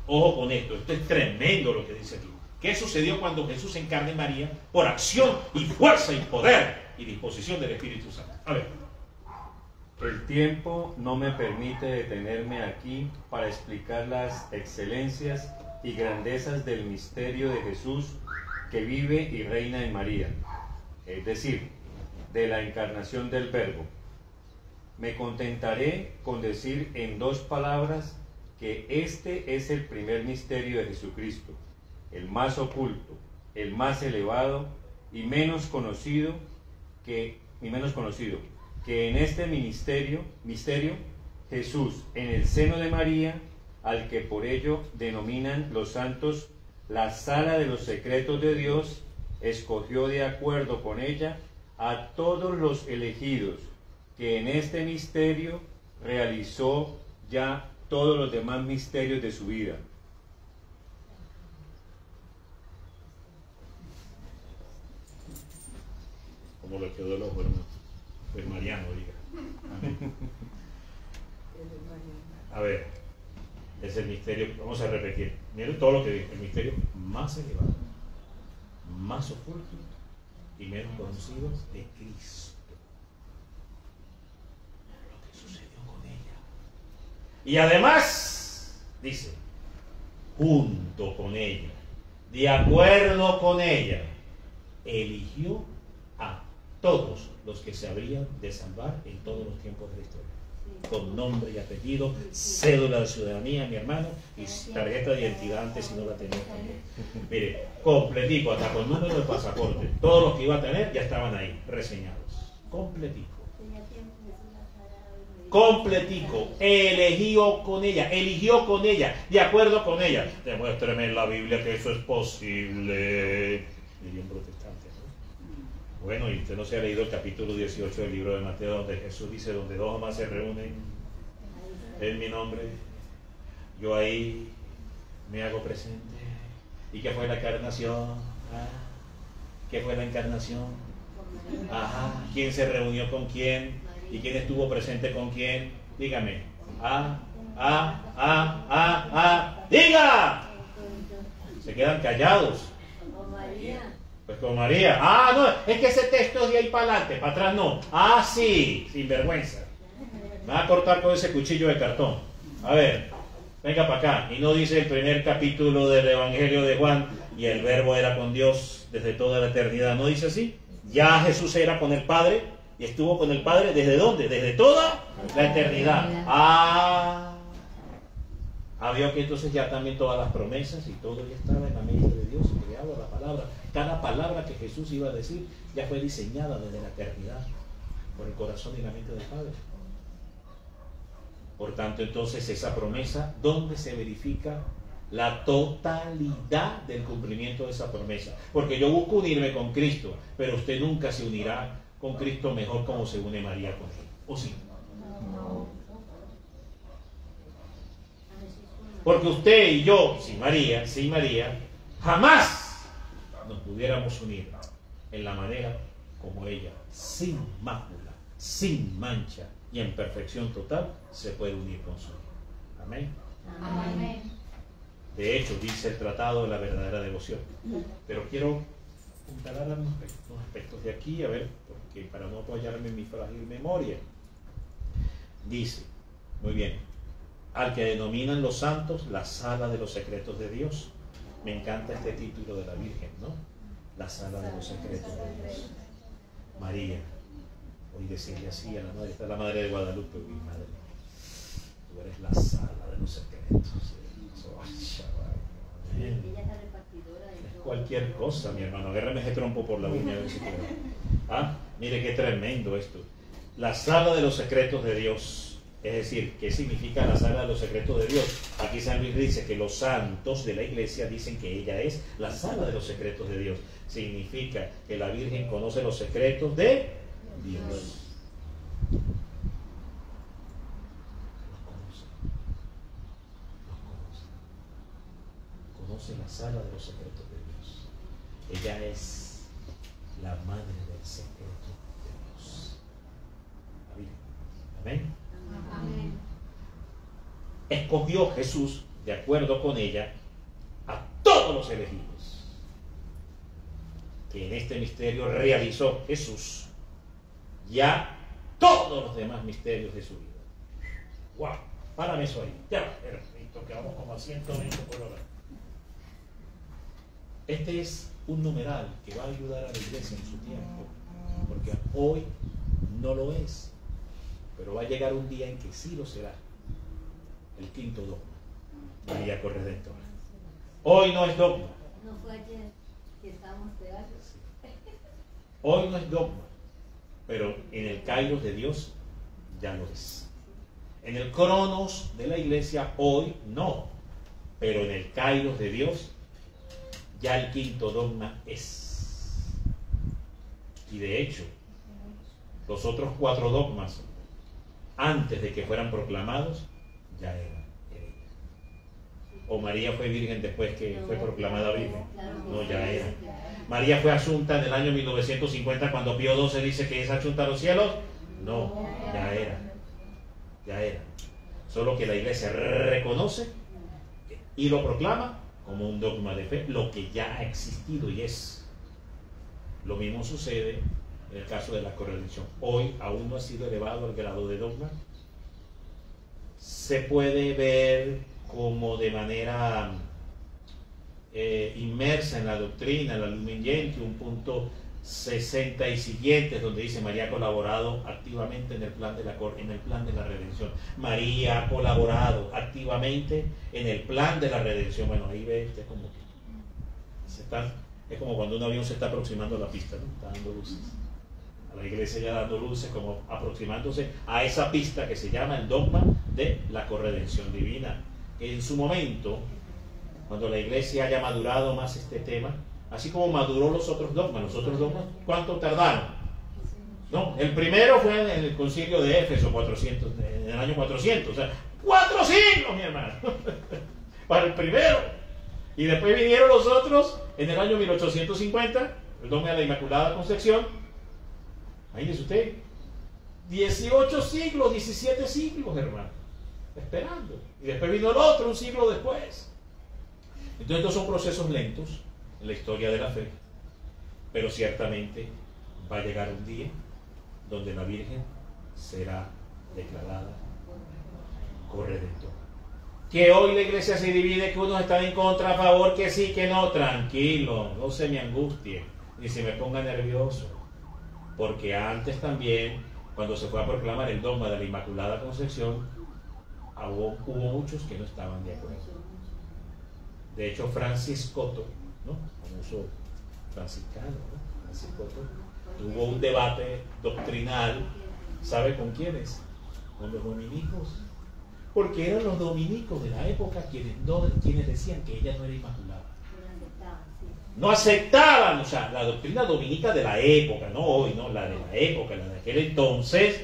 Ojo con esto. Esto es tremendo lo que dice aquí. ¿Qué sucedió cuando Jesús encarna en María? Por acción y fuerza y poder y disposición del Espíritu Santo. A ver. El tiempo no me permite detenerme aquí para explicar las excelencias y grandezas del misterio de Jesús que vive y reina en María, es decir, de la encarnación del Verbo. Me contentaré con decir en 2 palabras que este es el primer misterio de Jesucristo, el más oculto, el más elevado y menos conocido que en este misterio Jesús, en el seno de María, al que por ello denominan los santos la sala de los secretos de Dios, escogió de acuerdo con ella a todos los elegidos, que en este misterio realizó ya todos los demás misterios de su vida. Como le quedó el ojo, hermano. Pues Mariano, diga. A ver, es el misterio, vamos a repetir. Miren todo lo que dice, el misterio más elevado, más oculto y menos conocido de Cristo. Lo que sucedió con ella. Y además, dice, junto con ella, de acuerdo con ella, eligió a todos los que se habrían de salvar en todos los tiempos de la historia. Con nombre y apellido, cédula de ciudadanía, mi hermano, y tarjeta de identidad antes si no la tenía también. Mire, completico, hasta con número de pasaporte. Todos los que iba a tener ya estaban ahí, reseñados. Completico. Completico, eligió con ella, de acuerdo con ella. Demuéstreme en la Biblia que eso es posible. Diría un protestante, ¿no? Bueno, y usted no se ha leído el capítulo 18 del libro de Mateo, donde Jesús dice, donde dos o más se reúnen en mi nombre, yo ahí me hago presente. ¿Y qué fue la encarnación? ¿Qué fue la encarnación? Ajá. ¿Quién se reunió con quién? ¿Y quién estuvo presente con quién? Dígame. ¡Diga! Se quedan callados. Pues con María. No, es que ese texto es de ahí para adelante, para atrás no. Sí, sin vergüenza. Me va a cortar con ese cuchillo de cartón. A ver, venga para acá. Y no dice el primer capítulo del Evangelio de Juan, y el verbo era con Dios desde toda la eternidad. ¿No dice así? Ya Jesús era con el Padre, y estuvo con el Padre ¿desde dónde? Desde toda la eternidad. Vio que entonces ya también todas las promesas y todo ya estaba en la mente de Dios, creado la palabra. Cada palabra que Jesús iba a decir ya fue diseñada desde la eternidad por el corazón y la mente del Padre. Por tanto, entonces esa promesa, ¿dónde se verifica la totalidad del cumplimiento de esa promesa? Porque yo busco unirme con Cristo, pero usted nunca se unirá con Cristo mejor como se une María con él. ¿O sí? No. Porque usted y yo, sin María, jamás nos pudiéramos unir en la manera como ella, sin mácula, sin mancha y en perfección total, se puede unir con su hijo. Amén. Amén. De hecho, dice el tratado de la verdadera devoción. Pero quiero comparar unos aspectos de aquí, a ver, porque para no apoyarme en mi frágil memoria. Dice, muy bien, al que denominan los santos la sala de los secretos de Dios. Me encanta este título de la Virgen, ¿no? La sala de los secretos de Dios. María, hoy decirle así a la madre, está la madre de Guadalupe, mi madre. Tú eres la sala de los secretos. Es cualquier cosa, mi hermano. Agárrame ese trompo por la uña. A ver si puedo. Mire qué tremendo esto. La sala de los secretos de Dios. Es decir, ¿qué significa la sala de los secretos de Dios? Aquí San Luis dice que los santos de la iglesia dicen que ella es la sala de los secretos de Dios. Significa que la Virgen conoce los secretos de Dios. Los conoce. Conoce la sala de los secretos de Dios. Ella es la madre del secreto de Dios. La Virgen. Amén. Amén. Escogió Jesús, de acuerdo con ella, a todos los elegidos que en este misterio realizó Jesús ya todos los demás misterios de su vida. ¡Wow! Párame eso ahí. Ya, hermanito, que vamos como a 120 por hora. Este es un numeral que va a ayudar a la iglesia en su tiempo, porque hoy no lo es. Pero va a llegar un día en que sí lo será. El quinto dogma. María Corredentora. Hoy no es dogma. No fue ayer que estábamos pegados. Hoy no es dogma. Pero en el kairos de Dios ya lo es. En el cronos de la iglesia hoy no. Pero en el kairos de Dios ya el quinto dogma es. Y de hecho, los otros 4 dogmas antes de que fueran proclamados, ya eran. O María fue virgen después que fue proclamada virgen. No, ya era. María fue asunta en el año 1950 cuando Pío XII dice que es asunta a los cielos. No, ya era. Ya era. Solo que la iglesia reconoce y lo proclama como un dogma de fe, lo que ya ha existido y es. Lo mismo sucede en el caso de la corredención. Hoy aún no ha sido elevado al grado de dogma. se puede ver como de manera inmersa en la doctrina, en la Lumen Gentium, punto 60 y siguientes, donde dice: María ha colaborado activamente en el plan de la redención. María ha colaborado activamente en el plan de la redención. Bueno, ahí ve usted como que es como cuando un avión se está aproximando a la pista, ¿no? Está dando luces. A la iglesia ya dando luces, como aproximándose a esa pista que se llama el dogma de la corredención divina. Que en su momento, cuando la iglesia haya madurado más este tema, así como maduró los otros dogmas, ¿cuánto tardaron? No, el primero fue en el concilio de Éfeso, en el año 400, o sea, 4 siglos, mi hermano, para el primero. Y después vinieron los otros en el año 1850, el dogma de la Inmaculada Concepción. Imagínese usted, 18 siglos, 17 siglos, hermano, esperando. Y después vino el otro, un siglo después. Entonces, estos son procesos lentos en la historia de la fe, pero ciertamente va a llegar un día donde la Virgen será declarada corredentora. Que hoy la iglesia se divide, que unos están en contra, a favor, que sí, que no. Tranquilo, no se me angustie ni se me ponga nervioso, porque antes también, cuando se fue a proclamar el dogma de la Inmaculada Concepción, hubo muchos que no estaban de acuerdo. De hecho, Francis Cotto, ¿no? Famoso franciscano, ¿no? Francis Cotto, tuvo un debate doctrinal, ¿sabe con quiénes? Con los dominicos. Porque eran los dominicos de la época quienes decían que ella no era inmaculada. No aceptaban, o sea, la doctrina dominica de la época, no hoy, no, la de la época, la de aquel entonces,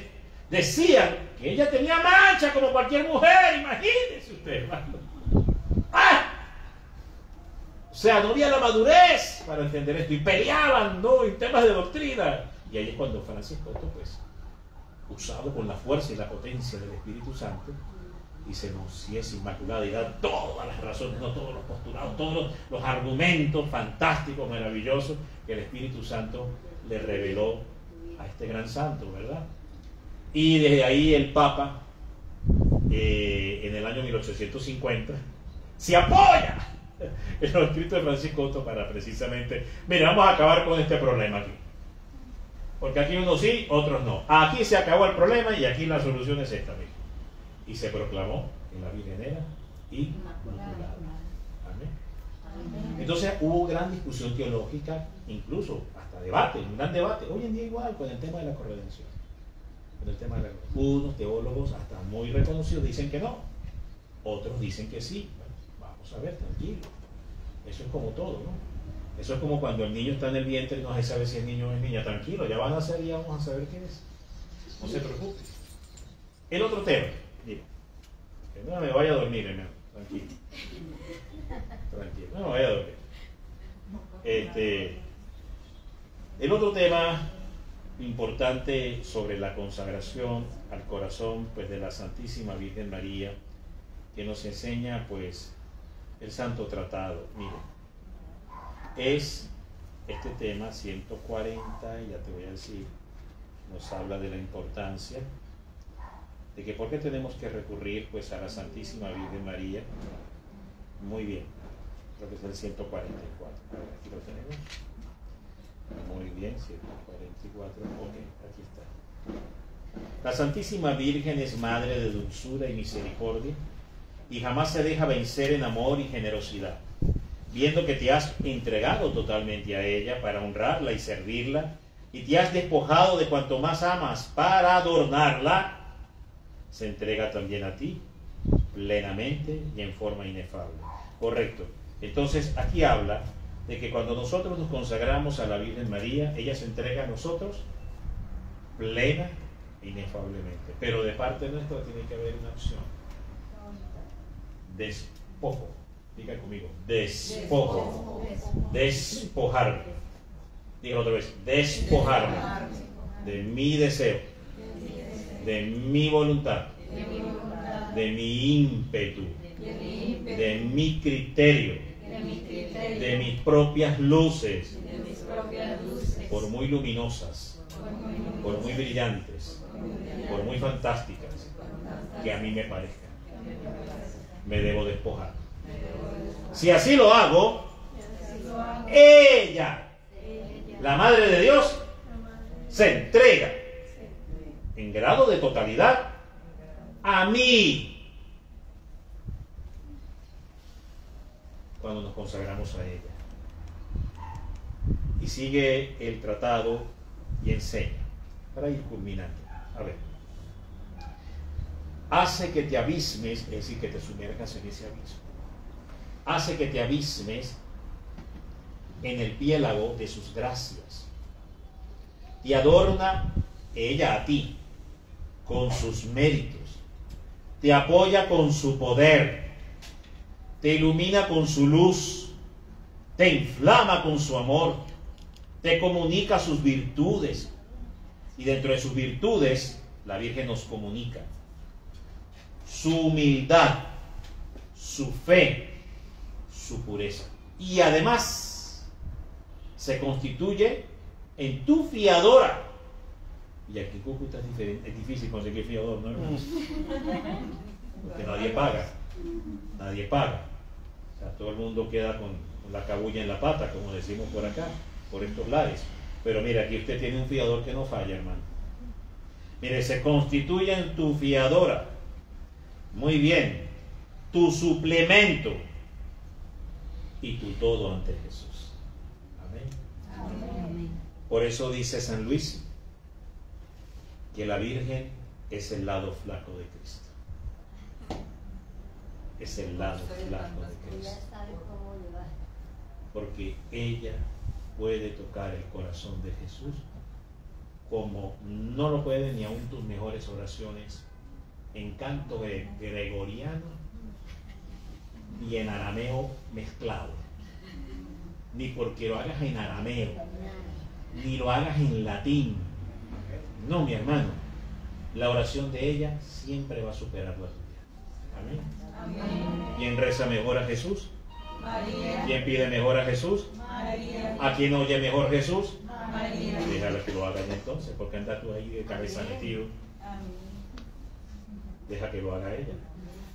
decían que ella tenía mancha como cualquier mujer, imagínese usted, hermano. ¡Ah! O sea, no había la madurez para entender esto, y peleaban, ¿no?, en temas de doctrina. Y ahí es cuando Francis Cotto, pues, usado con la fuerza y la potencia del Espíritu Santo, dice: no, si es inmaculada, y da todas las razones, no todos los postulados, todos los argumentos fantásticos, maravillosos que el Espíritu Santo le reveló a este gran santo, ¿verdad? Y desde ahí el Papa, en el año 1850, se apoya en los escritos de Francis Cotto para precisamente, mira, vamos a acabar con este problema aquí. Porque aquí unos sí, otros no. Aquí se acabó el problema y aquí la solución es esta misma. Y se proclamó que la Virgen era inmaculada. Amén. Entonces hubo gran discusión teológica, incluso hasta debate, un gran debate. Hoy en día igual con el tema de la corredención. Unos teólogos hasta muy reconocidos dicen que no, otros dicen que sí. Bueno, vamos a ver, tranquilo. Eso es como todo, ¿no? Eso es como cuando el niño está en el vientre y no se sabe si es niño o es niña. Tranquilo, ya van a ser y ya vamos a saber quién es. No se preocupe. El otro tema. Digo, que no me vaya a dormir, hermano. Tranquilo. No me vaya a dormir. El otro tema importante sobre la consagración al corazón, pues, de la Santísima Virgen María, que nos enseña, pues, el Santo Tratado. Miren, es este tema 140, ya te voy a decir, nos habla de la importancia de que por qué tenemos que recurrir, pues, a la Santísima Virgen María. Muy bien, creo que es el 144. Aquí lo tenemos. Muy bien, 144. Ok, aquí está. La Santísima Virgen es madre de dulzura y misericordia y jamás se deja vencer en amor y generosidad. Viendo que te has entregado totalmente a ella para honrarla y servirla, y te has despojado de cuanto más amas para adornarla, se entrega también a ti plenamente y en forma inefable. Correcto. Entonces aquí habla de que cuando nosotros nos consagramos a la Virgen María, ella se entrega a nosotros plena e inefablemente. Pero de parte nuestra tiene que haber una opción. Despojo. Diga conmigo, despojo. Despojarme. Diga otra vez, despojarme de mi deseo, de mi voluntad, de mi ímpetu, de mi criterio, de mis propias luces, por muy luminosas, por muy brillantes, por muy fantásticas que a mí me parezcan. me debo despojar. Si así lo hago, ella, la Madre de Dios, se entrega en grado de totalidad a mí cuando nos consagramos a ella. Y sigue el tratado y enseña, para ir culminando. A ver, hace que te abismes, es decir, que te sumerjas en ese abismo. Hace que te abismes en el piélago de sus gracias. Te adorna ella a ti con sus méritos. Te apoya con su poder. Te ilumina con su luz. Te inflama con su amor. Te comunica sus virtudes. Y dentro de sus virtudes, la Virgen nos comunica su humildad, su fe, su pureza. Y además se constituye en tu fiadora. Y aquí en Cúcuta es difícil conseguir fiador, ¿no, hermanos? Porque nadie paga. Nadie paga. O sea, todo el mundo queda con la cabulla en la pata, como decimos por acá, por estos lares. Pero mire, aquí usted tiene un fiador que no falla, hermano. Mire, se constituye en tu fiadora. Muy bien. Tu suplemento y tu todo ante Jesús. Amén. Amén. Por eso dice San Luis que la Virgen es el lado flaco de Cristo. Es el lado flaco de Ella Cristo. sabe cómo llevar. Porque ella puede tocar el corazón de Jesús como no lo pueden ni aun tus mejores oraciones en canto gregoriano y en arameo mezclado. Ni porque lo hagas en arameo, ni lo hagas en latín. No, mi hermano, la oración de ella siempre va a superar la tuya. Amén. Amén. ¿Quién reza mejor a Jesús? María. ¿Quién pide mejor a Jesús? María. ¿A quién oye mejor Jesús? María. Déjala que lo haga ella entonces, porque anda tú ahí de cabeza metido. Amén. Deja que lo haga ella.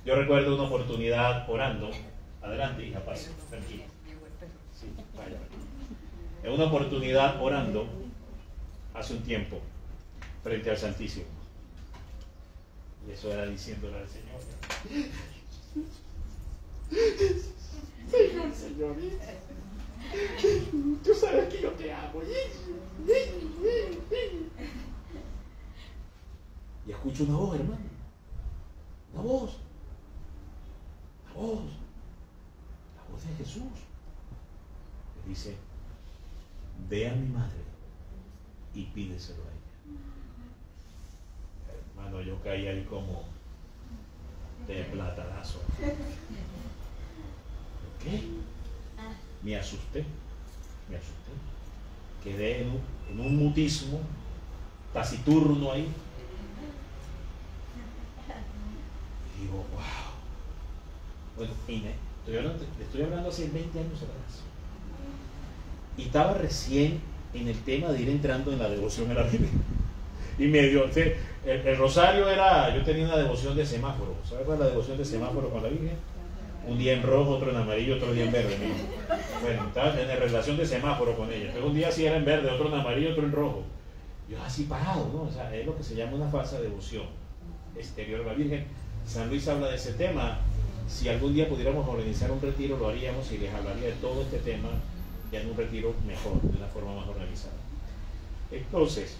Yo recuerdo una oportunidad orando. Adelante, hija, pase, tranquila. Sí, vaya. En una oportunidad orando hace un tiempo frente al Santísimo. Y eso era diciéndole al Señor. Señor, tú sabes que yo te amo. Y escucho una voz, hermano. Una voz. La voz. La voz de Jesús. Que dice, ve a mi madre y pídeselo a ella. Hermano, yo caí ahí como de platanazo. ¿Qué? Me asusté. Quedé en un mutismo taciturno ahí. Y digo, wow. Bueno, estoy hablando hace 20 años atrás. Y estaba recién en el tema de ir entrando en la devoción a la Virgen. Y medio, el rosario era, yo tenía una devoción de semáforo. ¿Sabes cuál es la devoción de semáforo con la Virgen? Un día en rojo, otro en amarillo, otro día en verde. ¿No? Bueno, estaba en relación de semáforo con ella. Entonces un día sí era en verde, otro en amarillo, otro en rojo. Yo así parado, ¿no? O sea, es lo que se llama una falsa devoción exterior a la Virgen. San Luis habla de ese tema. Si algún día pudiéramos organizar un retiro, lo haríamos y les hablaría de todo este tema ya en un retiro mejor, de una forma más organizada. Entonces,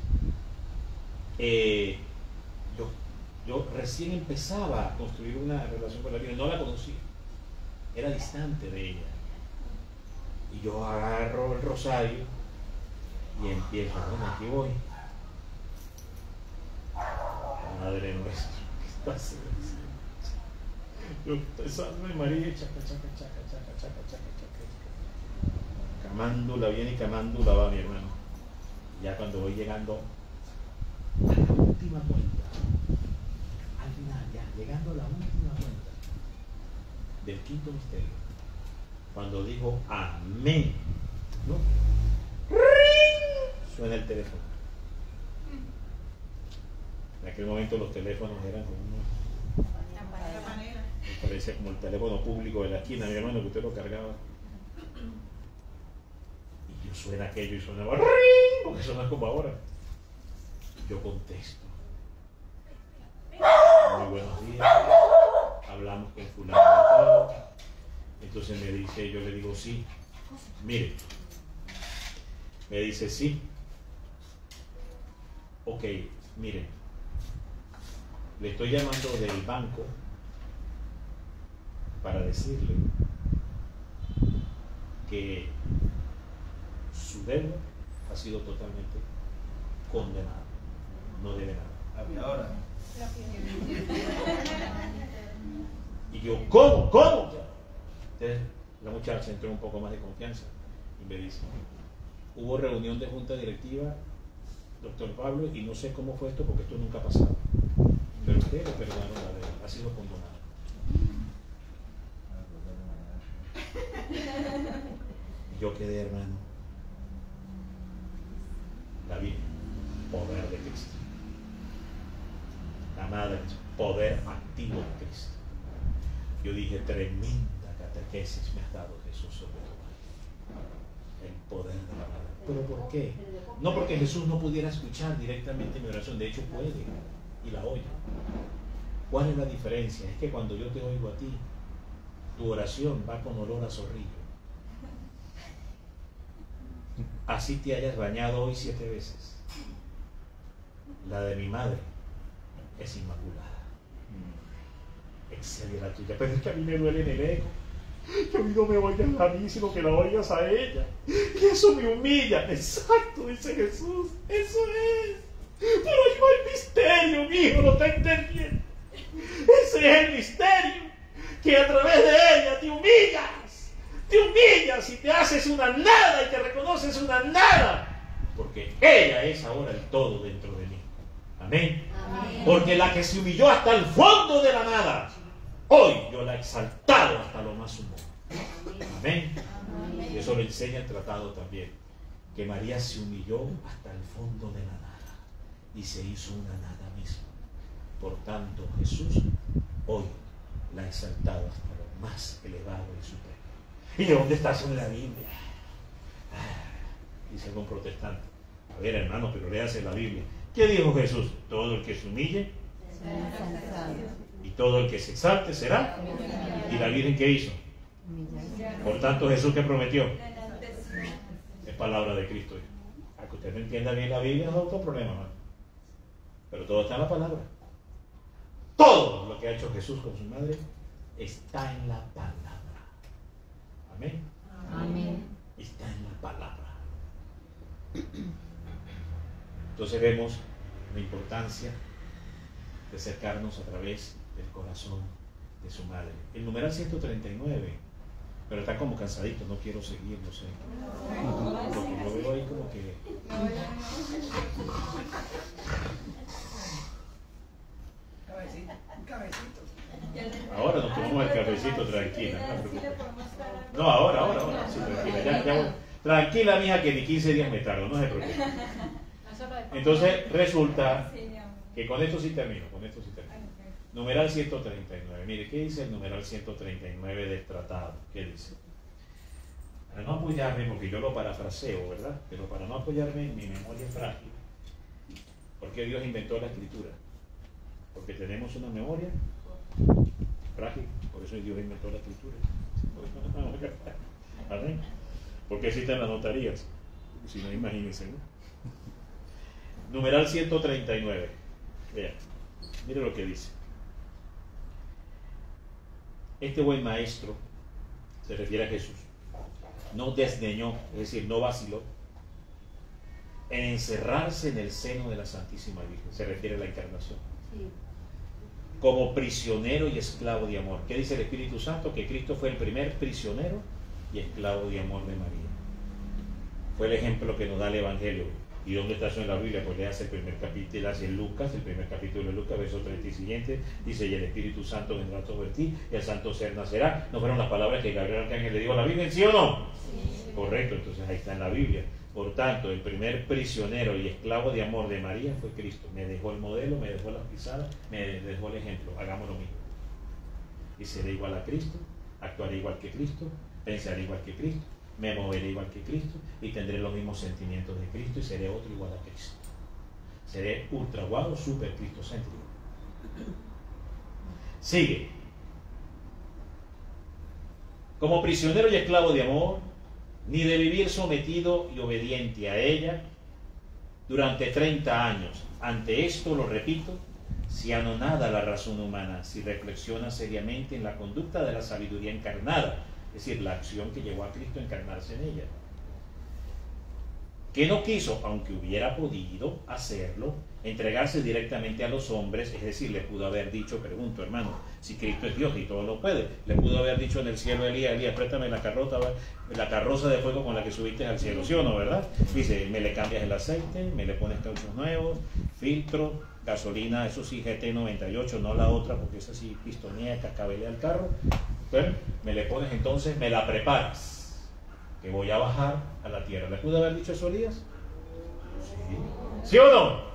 yo recién empezaba a construir una relación con la Virgen, no la conocía, era distante de ella. Y yo agarro el rosario y empiezo, bueno, aquí voy. Madre nuestra, ¿qué estás haciendo? Yo, Salve María, chaca, chaca, chaca, chaca, chaca, chaca, chaca. Camándula viene y camándula va, mi hermano. Ya cuando voy llegando a la última cuenta, al final, ya llegando a la última cuenta del quinto misterio, cuando digo amén, ¿no? Suena el teléfono. En aquel momento los teléfonos eran como unos parecía como el teléfono público de la esquina, mi hermano, que usted lo cargaba. Y yo suena aquello y sonaba ¡ring! Porque eso no es como ahora. Yo contesto. Muy buenos días. Hablamos con fulano de tal. Entonces me dice, yo le digo sí. Mire. Me dice sí. Ok, mire. Le estoy llamando del banco para decirle que su deuda ha sido totalmente condenada. No debe nada. Ahora. Y yo, ¿cómo? ¿Cómo? Entonces la muchacha entró un poco más de confianza y me dice, hubo reunión de junta directiva, doctor Pablo, y no sé cómo fue esto porque esto nunca ha pasado. Pero usted le perdonaron la deuda, ha sido condonado. Yo quedé, hermano. La Biblia, poder de Cristo. La madre, poder activo de Cristo. Yo dije, tremenda catequesis me has dado, Jesús, sobre tu vida. El poder de la madre. ¿Pero por qué? No porque Jesús no pudiera escuchar directamente mi oración, de hecho puede y la oye. ¿Cuál es la diferencia? Es que cuando yo te oigo a ti, tu oración va con olor a zorrillo. Así te hayas bañado hoy 7 veces. La de mi madre es inmaculada. Excede la tuya. Pero es que a mí me duele en el ego. Que a mí no me oigas a mí, sino que la oigas a ella. Y eso me humilla. Exacto, dice Jesús. Eso es. Pero ahí va el misterio, mi hijo, lo está entendiendo. Ese es el misterio. Que a través de ella te humillas. Te humillas y te haces una nada y te reconoces una nada. Porque ella es ahora el todo dentro de mí. Amén. Amén. Porque la que se humilló hasta el fondo de la nada, hoy yo la he exaltado hasta lo más sumo. Amén. Y eso lo enseña el tratado también. Que María se humilló hasta el fondo de la nada y se hizo una nada misma. Por tanto, Jesús hoy la ha exaltado hasta lo más elevado y supremo. ¿Y de dónde está eso en la Biblia? Dice algún protestante. A ver, hermano, pero léase la Biblia. ¿Qué dijo Jesús? Todo el que se humille y todo el que se exalte será. ¿Y la Virgen qué hizo? Por tanto, Jesús, ¿qué prometió? Es palabra de Cristo. A que usted no entienda bien la Biblia no es otro problema, hermano. Pero todo está en la palabra. Todo lo que ha hecho Jesús con su madre está en la palabra. Amén. Amén. Está en la palabra. Entonces vemos la importancia de acercarnos a través del corazón de su madre. El numeral 139, pero está como cansadito, no quiero seguir, no sé. Porque yo veo ahí como que... Ahora nos tomamos el cafecito, tranquila. No, ahora. Sí, tranquila. Ya, tranquila, mija, que ni 15 días me tardo, no se preocupe. Entonces resulta que con esto sí termino. Numeral 139. Mire, ¿qué dice el numeral 139 del tratado? ¿Qué dice? Para no apoyarme, porque yo lo parafraseo, ¿verdad? Pero para no apoyarme en mi memoria frágil. ¿Por qué Dios inventó la escritura? Porque tenemos una memoria frágil. Por eso Dios inventó la escritura. ¿Amén? Porque existen las notarías. Si no, imagínense, ¿no? Numeral 139. Vean, mire lo que dice. Este buen maestro se refiere a Jesús. No desdeñó, es decir, no vaciló en encerrarse en el seno de la Santísima Virgen. Se refiere a la encarnación. Sí. Como prisionero y esclavo de amor. ¿Qué dice el Espíritu Santo? Que Cristo fue el primer prisionero y esclavo de amor de María. Fue el ejemplo que nos da el Evangelio. ¿Y dónde está eso en la Biblia? Pues le hace el primer capítulo, hace Lucas, el primer capítulo de Lucas, verso 30 y siguiente, dice, y el Espíritu Santo vendrá sobre ti, y el Santo Ser nacerá. ¿No fueron las palabras que Gabriel Arcángel le dijo a la Virgen, sí o no? Sí. Correcto, entonces ahí está en la Biblia. Por tanto, el primer prisionero y esclavo de amor de María fue Cristo. Me dejó el modelo, me dejó las pisadas, me dejó el ejemplo. Hagamos lo mismo. y seré igual a Cristo, actuaré igual que Cristo, pensaré igual que Cristo, me moveré igual que Cristo y tendré los mismos sentimientos de Cristo y seré otro igual a Cristo. Seré ultra guau, super cristocéntrico. Sigue. Como prisionero y esclavo de amor, ni de vivir sometido y obediente a ella durante 30 años. Ante esto, lo repito, si anonada la razón humana, si reflexiona seriamente en la conducta de la sabiduría encarnada, es decir, la acción que llevó a Cristo a encarnarse en ella, que no quiso, aunque hubiera podido hacerlo, entregarse directamente a los hombres, es decir, le pudo haber dicho, pregunto hermano, si Cristo es Dios y todo lo puede, le pudo haber dicho en el cielo, Elías, préstame la carroza de fuego con la que subiste al cielo, ¿sí o no, verdad? Dice, me le cambias el aceite, me le pones cauchos nuevos, filtro, gasolina, eso sí, GT98, no la otra, porque esa sí pistonea, cascabelea el carro, ¿sí? Me le pones entonces, me la preparas, que voy a bajar a la tierra. ¿Le pudo haber dicho eso Elías? Sí. ¿Sí o no?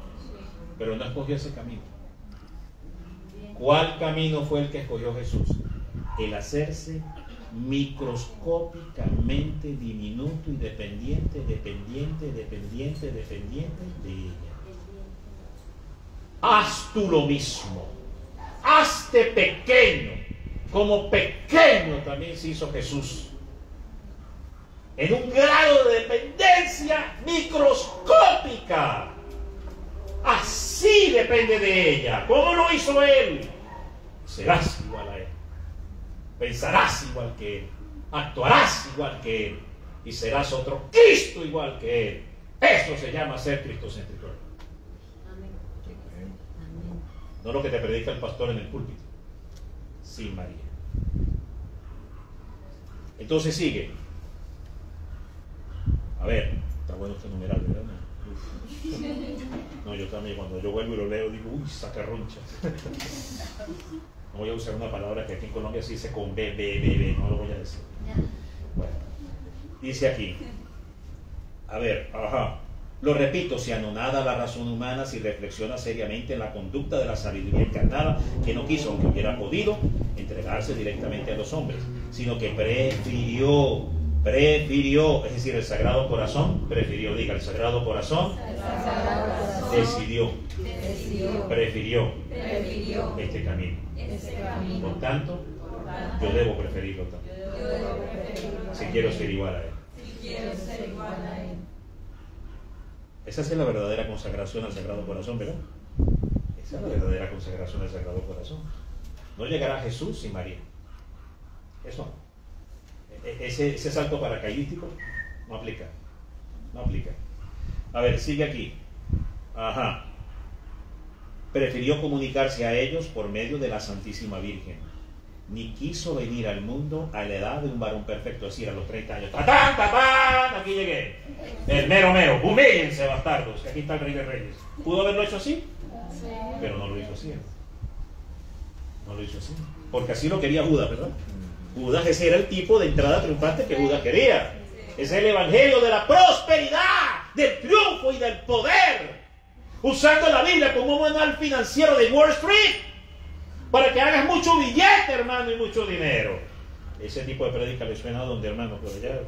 Pero no escogió ese camino. ¿Cuál camino fue el que escogió Jesús? El hacerse microscópicamente diminuto y dependiente de ella. Haz tú lo mismo. Hazte pequeño. Como pequeño también se hizo Jesús. En un grado de dependencia microscópica. Así depende de ella. ¿Cómo lo hizo Él? Serás igual a Él. Pensarás igual que Él. Actuarás igual que Él. Y serás otro Cristo igual que Él. Eso se llama ser cristocéntrico. Amén. No lo que te predica el pastor en el púlpito. Sí, María. Entonces sigue. A ver, está bueno este numeral, ¿verdad? No, yo también cuando yo vuelvo y lo leo digo, uy, sacarroncha. No voy a usar una palabra que aquí en Colombia se dice con B, no lo voy a decir. Bueno, dice aquí, a ver, lo repito, si anonada la razón humana, si reflexiona seriamente en la conducta de la sabiduría encarnada, que no quiso, aunque hubiera podido, entregarse directamente a los hombres, sino que prefirió, es decir, el Sagrado Corazón prefirió, diga, el Sagrado Corazón decidió, prefirió este camino. Por tanto, yo debo preferirlo también, si quiero ser igual a Él. Esa es la verdadera consagración al Sagrado Corazón, ¿verdad? Esa es la verdadera consagración al Sagrado Corazón. No llegará Jesús sin María. Eso no. Ese salto paracaidístico no aplica. No aplica. A ver, sigue aquí. Prefirió comunicarse a ellos por medio de la Santísima Virgen. Ni quiso venir al mundo a la edad de un varón perfecto, es decir, a los 30 años. ¡Tatán, tatán! Aquí llegué. El mero mero. Humíllense, bastardos, que aquí está el Rey de Reyes. ¿Pudo haberlo hecho así? Pero no lo hizo así. No lo hizo así. Porque así lo quería Judas, ¿verdad? Judas, ese era el tipo de entrada triunfante que Judas quería. Es el evangelio de la prosperidad, del triunfo y del poder. Usando la Biblia como un manual financiero de Wall Street para que hagas mucho billete, hermano, y mucho dinero. Ese tipo de prédica le suena a donde, hermano, por allá.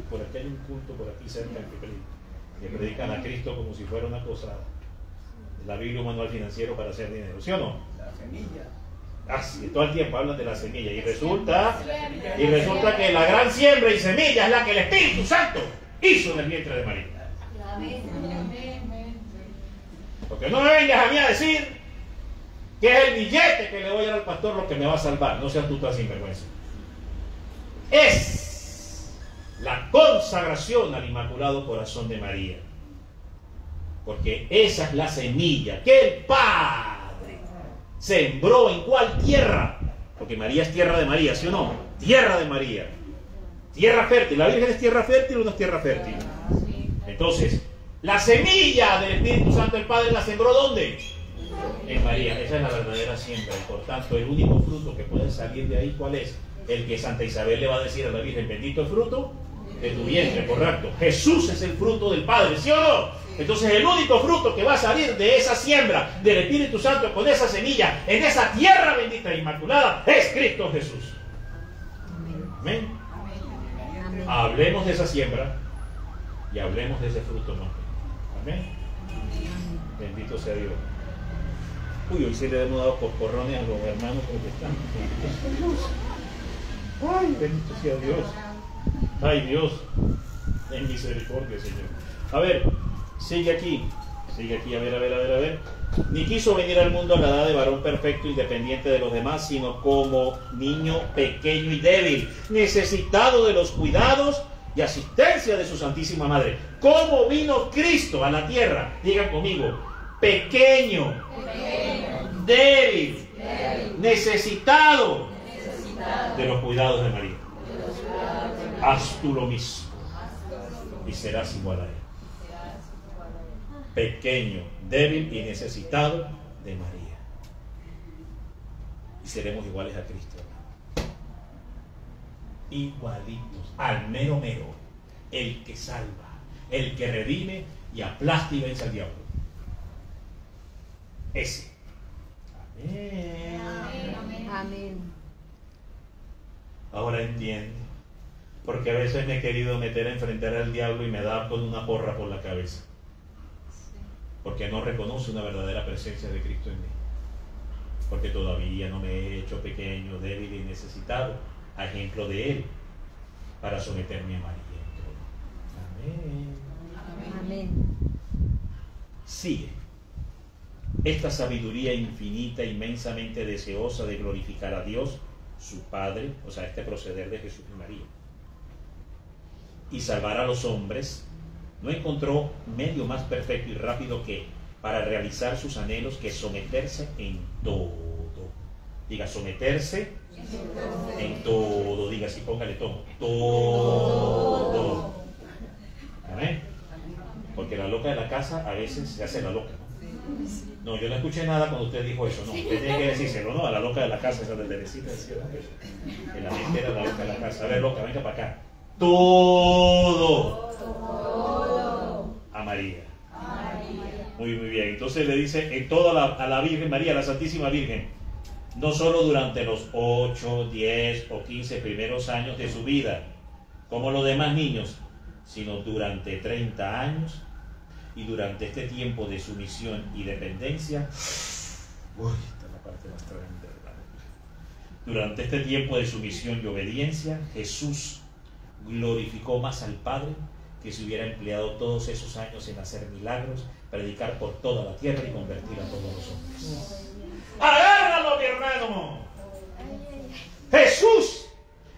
Por aquí hay un culto, por aquí cerca, que predican a Cristo como si fuera una cosa. La Biblia, un manual financiero para hacer dinero, ¿sí o no? La semilla. Así, todo el tiempo hablan de la semilla y resulta que la gran siembra y semilla es la que el Espíritu Santo hizo en el vientre de María. Porque no me vengas a mí a decir que es el billete que le voy a dar al pastor lo que me va a salvar. No seas tú tan sinvergüenza. Es la consagración al Inmaculado Corazón de María. Porque esa es la semilla que el Padre sembró en cuál tierra. Porque María es tierra de María, ¿sí o no? Tierra de María. Tierra fértil. ¿La Virgen es tierra fértil o no es tierra fértil? Entonces, la semilla del Espíritu Santo del Padre la sembró ¿dónde? En María. Esa es la verdadera siembra. Y por tanto, el único fruto que puede salir de ahí, ¿cuál es? El que Santa Isabel le va a decir a la Virgen, bendito el fruto de tu vientre, correcto. Jesús es el fruto del Padre, ¿sí o no? Entonces el único fruto que va a salir de esa siembra del Espíritu Santo con esa semilla en esa tierra bendita e inmaculada es Cristo Jesús. Amén. Hablemos de esa siembra y hablemos de ese fruto más. Amén. Bendito sea Dios. Uy, hoy sí le hemos dado porcorrones a los hermanos protestantes. Ay, bendito sea Dios. Ay, Dios, en misericordia, Señor. A ver, sigue aquí, a ver. Ni quiso venir al mundo a la edad de varón perfecto, independiente de los demás, sino como niño pequeño y débil, necesitado de los cuidados y asistencia de su Santísima Madre. ¿Cómo vino Cristo a la tierra? Digan conmigo, pequeño, débil, necesitado de los cuidados de María. Haz tú lo mismo y serás igual a él. Pequeño, débil y necesitado de María. Y seremos iguales a Cristo. Igualitos, al mero mero, el que salva, el que redime y aplasta y vence al diablo. Ese. Amén. Amén. Ahora entiendo, porque a veces me he querido meter a enfrentar al diablo y me da con una porra por la cabeza, porque no reconoce una verdadera presencia de Cristo en mí, porque todavía no me he hecho pequeño, débil y necesitado, a ejemplo de Él, para someterme a María en todo. Amén. Amén. Sigue esta sabiduría infinita, inmensamente deseosa de glorificar a Dios, su Padre, o sea, este proceder de Jesús y María, y salvar a los hombres, no encontró medio más perfecto y rápido que para realizar sus anhelos que someterse en todo. Diga, someterse en todo. Diga así, póngale todo. Amén. Porque la loca de la casa a veces se hace la loca, ¿no? No, yo no escuché nada cuando usted dijo eso, no. Usted tiene que decírselo, ¿no? A la loca de la casa, esa del Teresita decía, ¿no? Que la mente era la loca de la casa. A ver, loca, venga para acá. Todo a María. Muy bien. Entonces le dice en todo a la Virgen María, la Santísima Virgen, no solo durante los 8, 10 o 15 primeros años de su vida, como los demás niños, sino durante 30 años y durante este tiempo de sumisión y dependencia. Uy, esta es la parte más tremenda, ¿verdad? Durante este tiempo de sumisión y obediencia, Jesús glorificó más al Padre que si hubiera empleado todos esos años en hacer milagros, predicar por toda la tierra y convertir a todos los hombres. ¡Agárralo, mi hermano! Jesús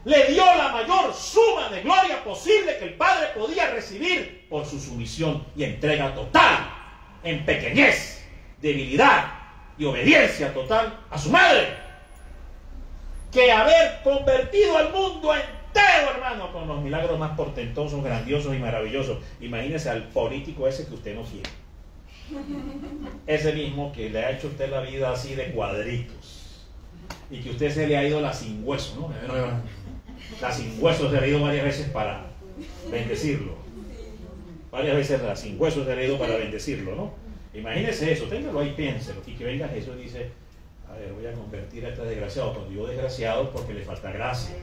le dio la mayor suma de gloria posible que el Padre podía recibir por su sumisión y entrega total, en pequeñez, debilidad y obediencia total a su Madre, que haber convertido al mundo entero, hermano, con los milagros más portentosos, grandiosos y maravillosos. Imagínese al político ese que usted no quiere, ese mismo que le ha hecho a usted la vida así de cuadritos y que usted se le ha ido la sin hueso, ¿no? La sin hueso se le ha ido varias veces para bendecirlo. Varias veces la sin hueso se le ha ido para bendecirlo, ¿no? Imagínese eso, téngalo ahí, piénselo, y que venga Jesús y dice, a ver, voy a convertir a este desgraciado. Cuando digo desgraciado, porque le falta gracia.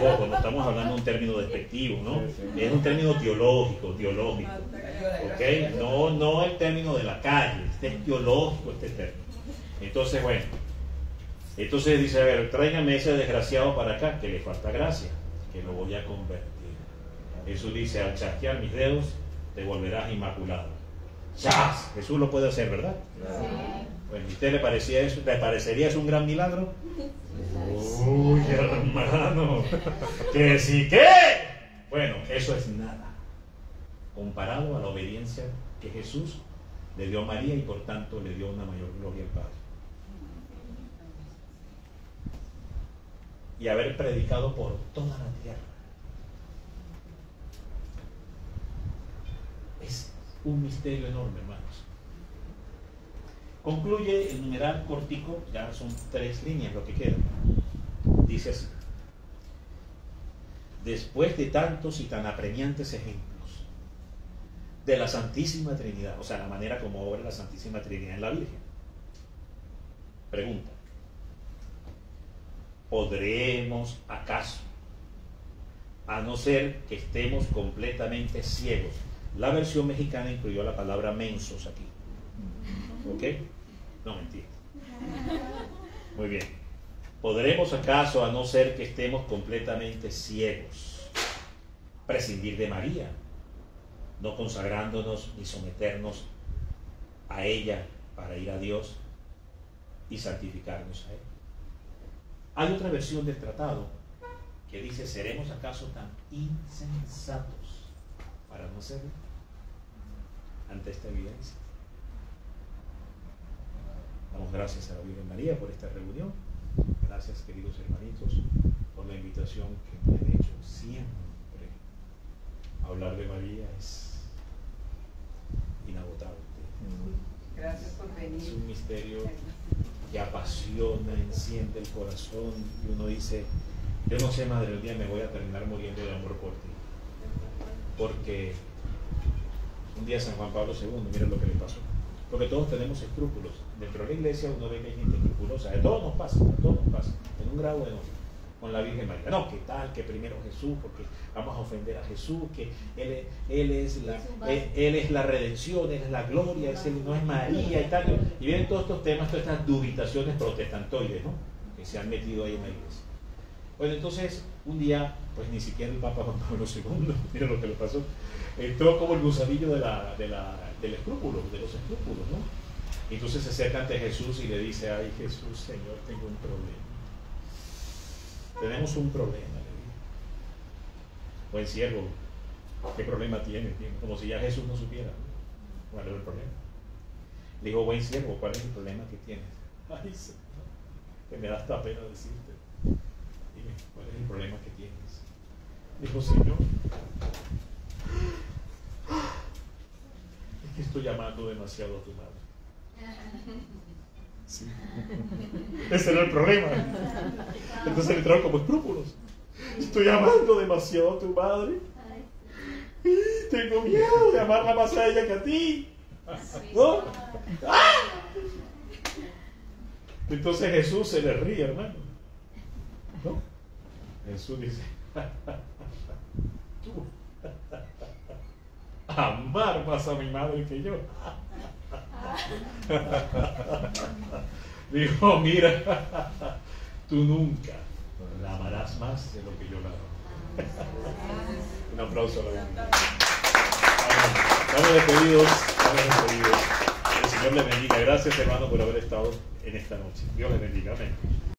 O cuando estamos hablando de un término despectivo, ¿no? Es un término teológico. ¿Ok? No el término de la calle, este es teológico, este término. Entonces, bueno, entonces dice, a ver, tráigame ese desgraciado para acá, que le falta gracia, que lo voy a convertir. Jesús dice, al chasquear mis dedos, te volverás inmaculado. ¡Chas! Jesús lo puede hacer, ¿verdad? Sí. Bueno, ¿a usted le parecía eso? ¿Le parecería eso un gran milagro? Uy, hermano, que sí que. Bueno, eso es nada comparado a la obediencia que Jesús le dio a María y por tanto le dio una mayor gloria al Padre. Y haber predicado por toda la tierra. Es un misterio enorme, hermanos. Concluye el numeral cortico, ya son 3 líneas lo que queda. Dice así: después de tantos y tan apremiantes ejemplos de la Santísima Trinidad, o sea, la manera como obra la Santísima Trinidad en la Virgen? Pregunta: ¿podremos acaso, a no ser que estemos completamente ciegos? La versión mexicana incluyó la palabra mensos aquí. ¿Ok? No, mentira. Muy bien. ¿Podremos acaso, a no ser que estemos completamente ciegos, prescindir de María, no consagrándonos ni someternos a ella para ir a Dios y santificarnos a Él? Hay otra versión del tratado que dice: ¿seremos acaso tan insensatos para no hacerlo ante esta evidencia? Damos gracias a la Virgen María por esta reunión. Gracias, queridos hermanitos, por la invitación que me han hecho. Siempre hablar de María es inagotable. Gracias por venir. Es un misterio que apasiona, enciende el corazón, y uno dice: yo no sé, Madre, un día me voy a terminar muriendo de amor por ti. Porque un día San Juan Pablo II, mira lo que le pasó. Porque todos tenemos escrúpulos. Dentro de la iglesia uno ve que hay gente escrupulosa. De todo nos pasa, en un grado o en otro. Con la Virgen María. No, ¿qué tal? Que primero Jesús, porque vamos a ofender a Jesús, que Él es la redención, Él es la gloria, no es María y tal. Y vienen todos estos temas, todas estas dubitaciones protestantoides, ¿no?, que se han metido ahí en la iglesia. Bueno, entonces, un día, pues ni siquiera el Papa Juan Pablo II, mira lo que le pasó, entró como el gusanillo del escrúpulo, de los escrúpulos, ¿no? Y entonces se acerca ante Jesús y le dice: ay, Jesús, Señor, tengo un problema. Tenemos un problema, le dijo. Buen siervo, ¿qué problema tiene? Como si ya Jesús no supiera, ¿no?, cuál era el problema. Le dijo: buen siervo, ¿cuál es el problema que tienes? Ay, Señor, que me da hasta pena decirte. Dime, ¿cuál es el problema que tienes? Dijo: Señor, es que estoy amando demasiado a tu madre. Sí. Ese era el problema. Entonces le entraron como escrúpulos. Estoy amando demasiado a tu madre. Y tengo miedo de amarla más a ella que a ti, ¿no? ¡Ah! Entonces Jesús se le ríe, hermano, ¿no? Jesús dice: tú amar más a mi madre que yo. Dijo: mira, tú nunca la amarás más de lo que yo la amo. Un aplauso a la Virgen. Estamos despedidos. El Señor les bendiga. Gracias, hermano, por haber estado en esta noche. Dios les bendiga. Amén.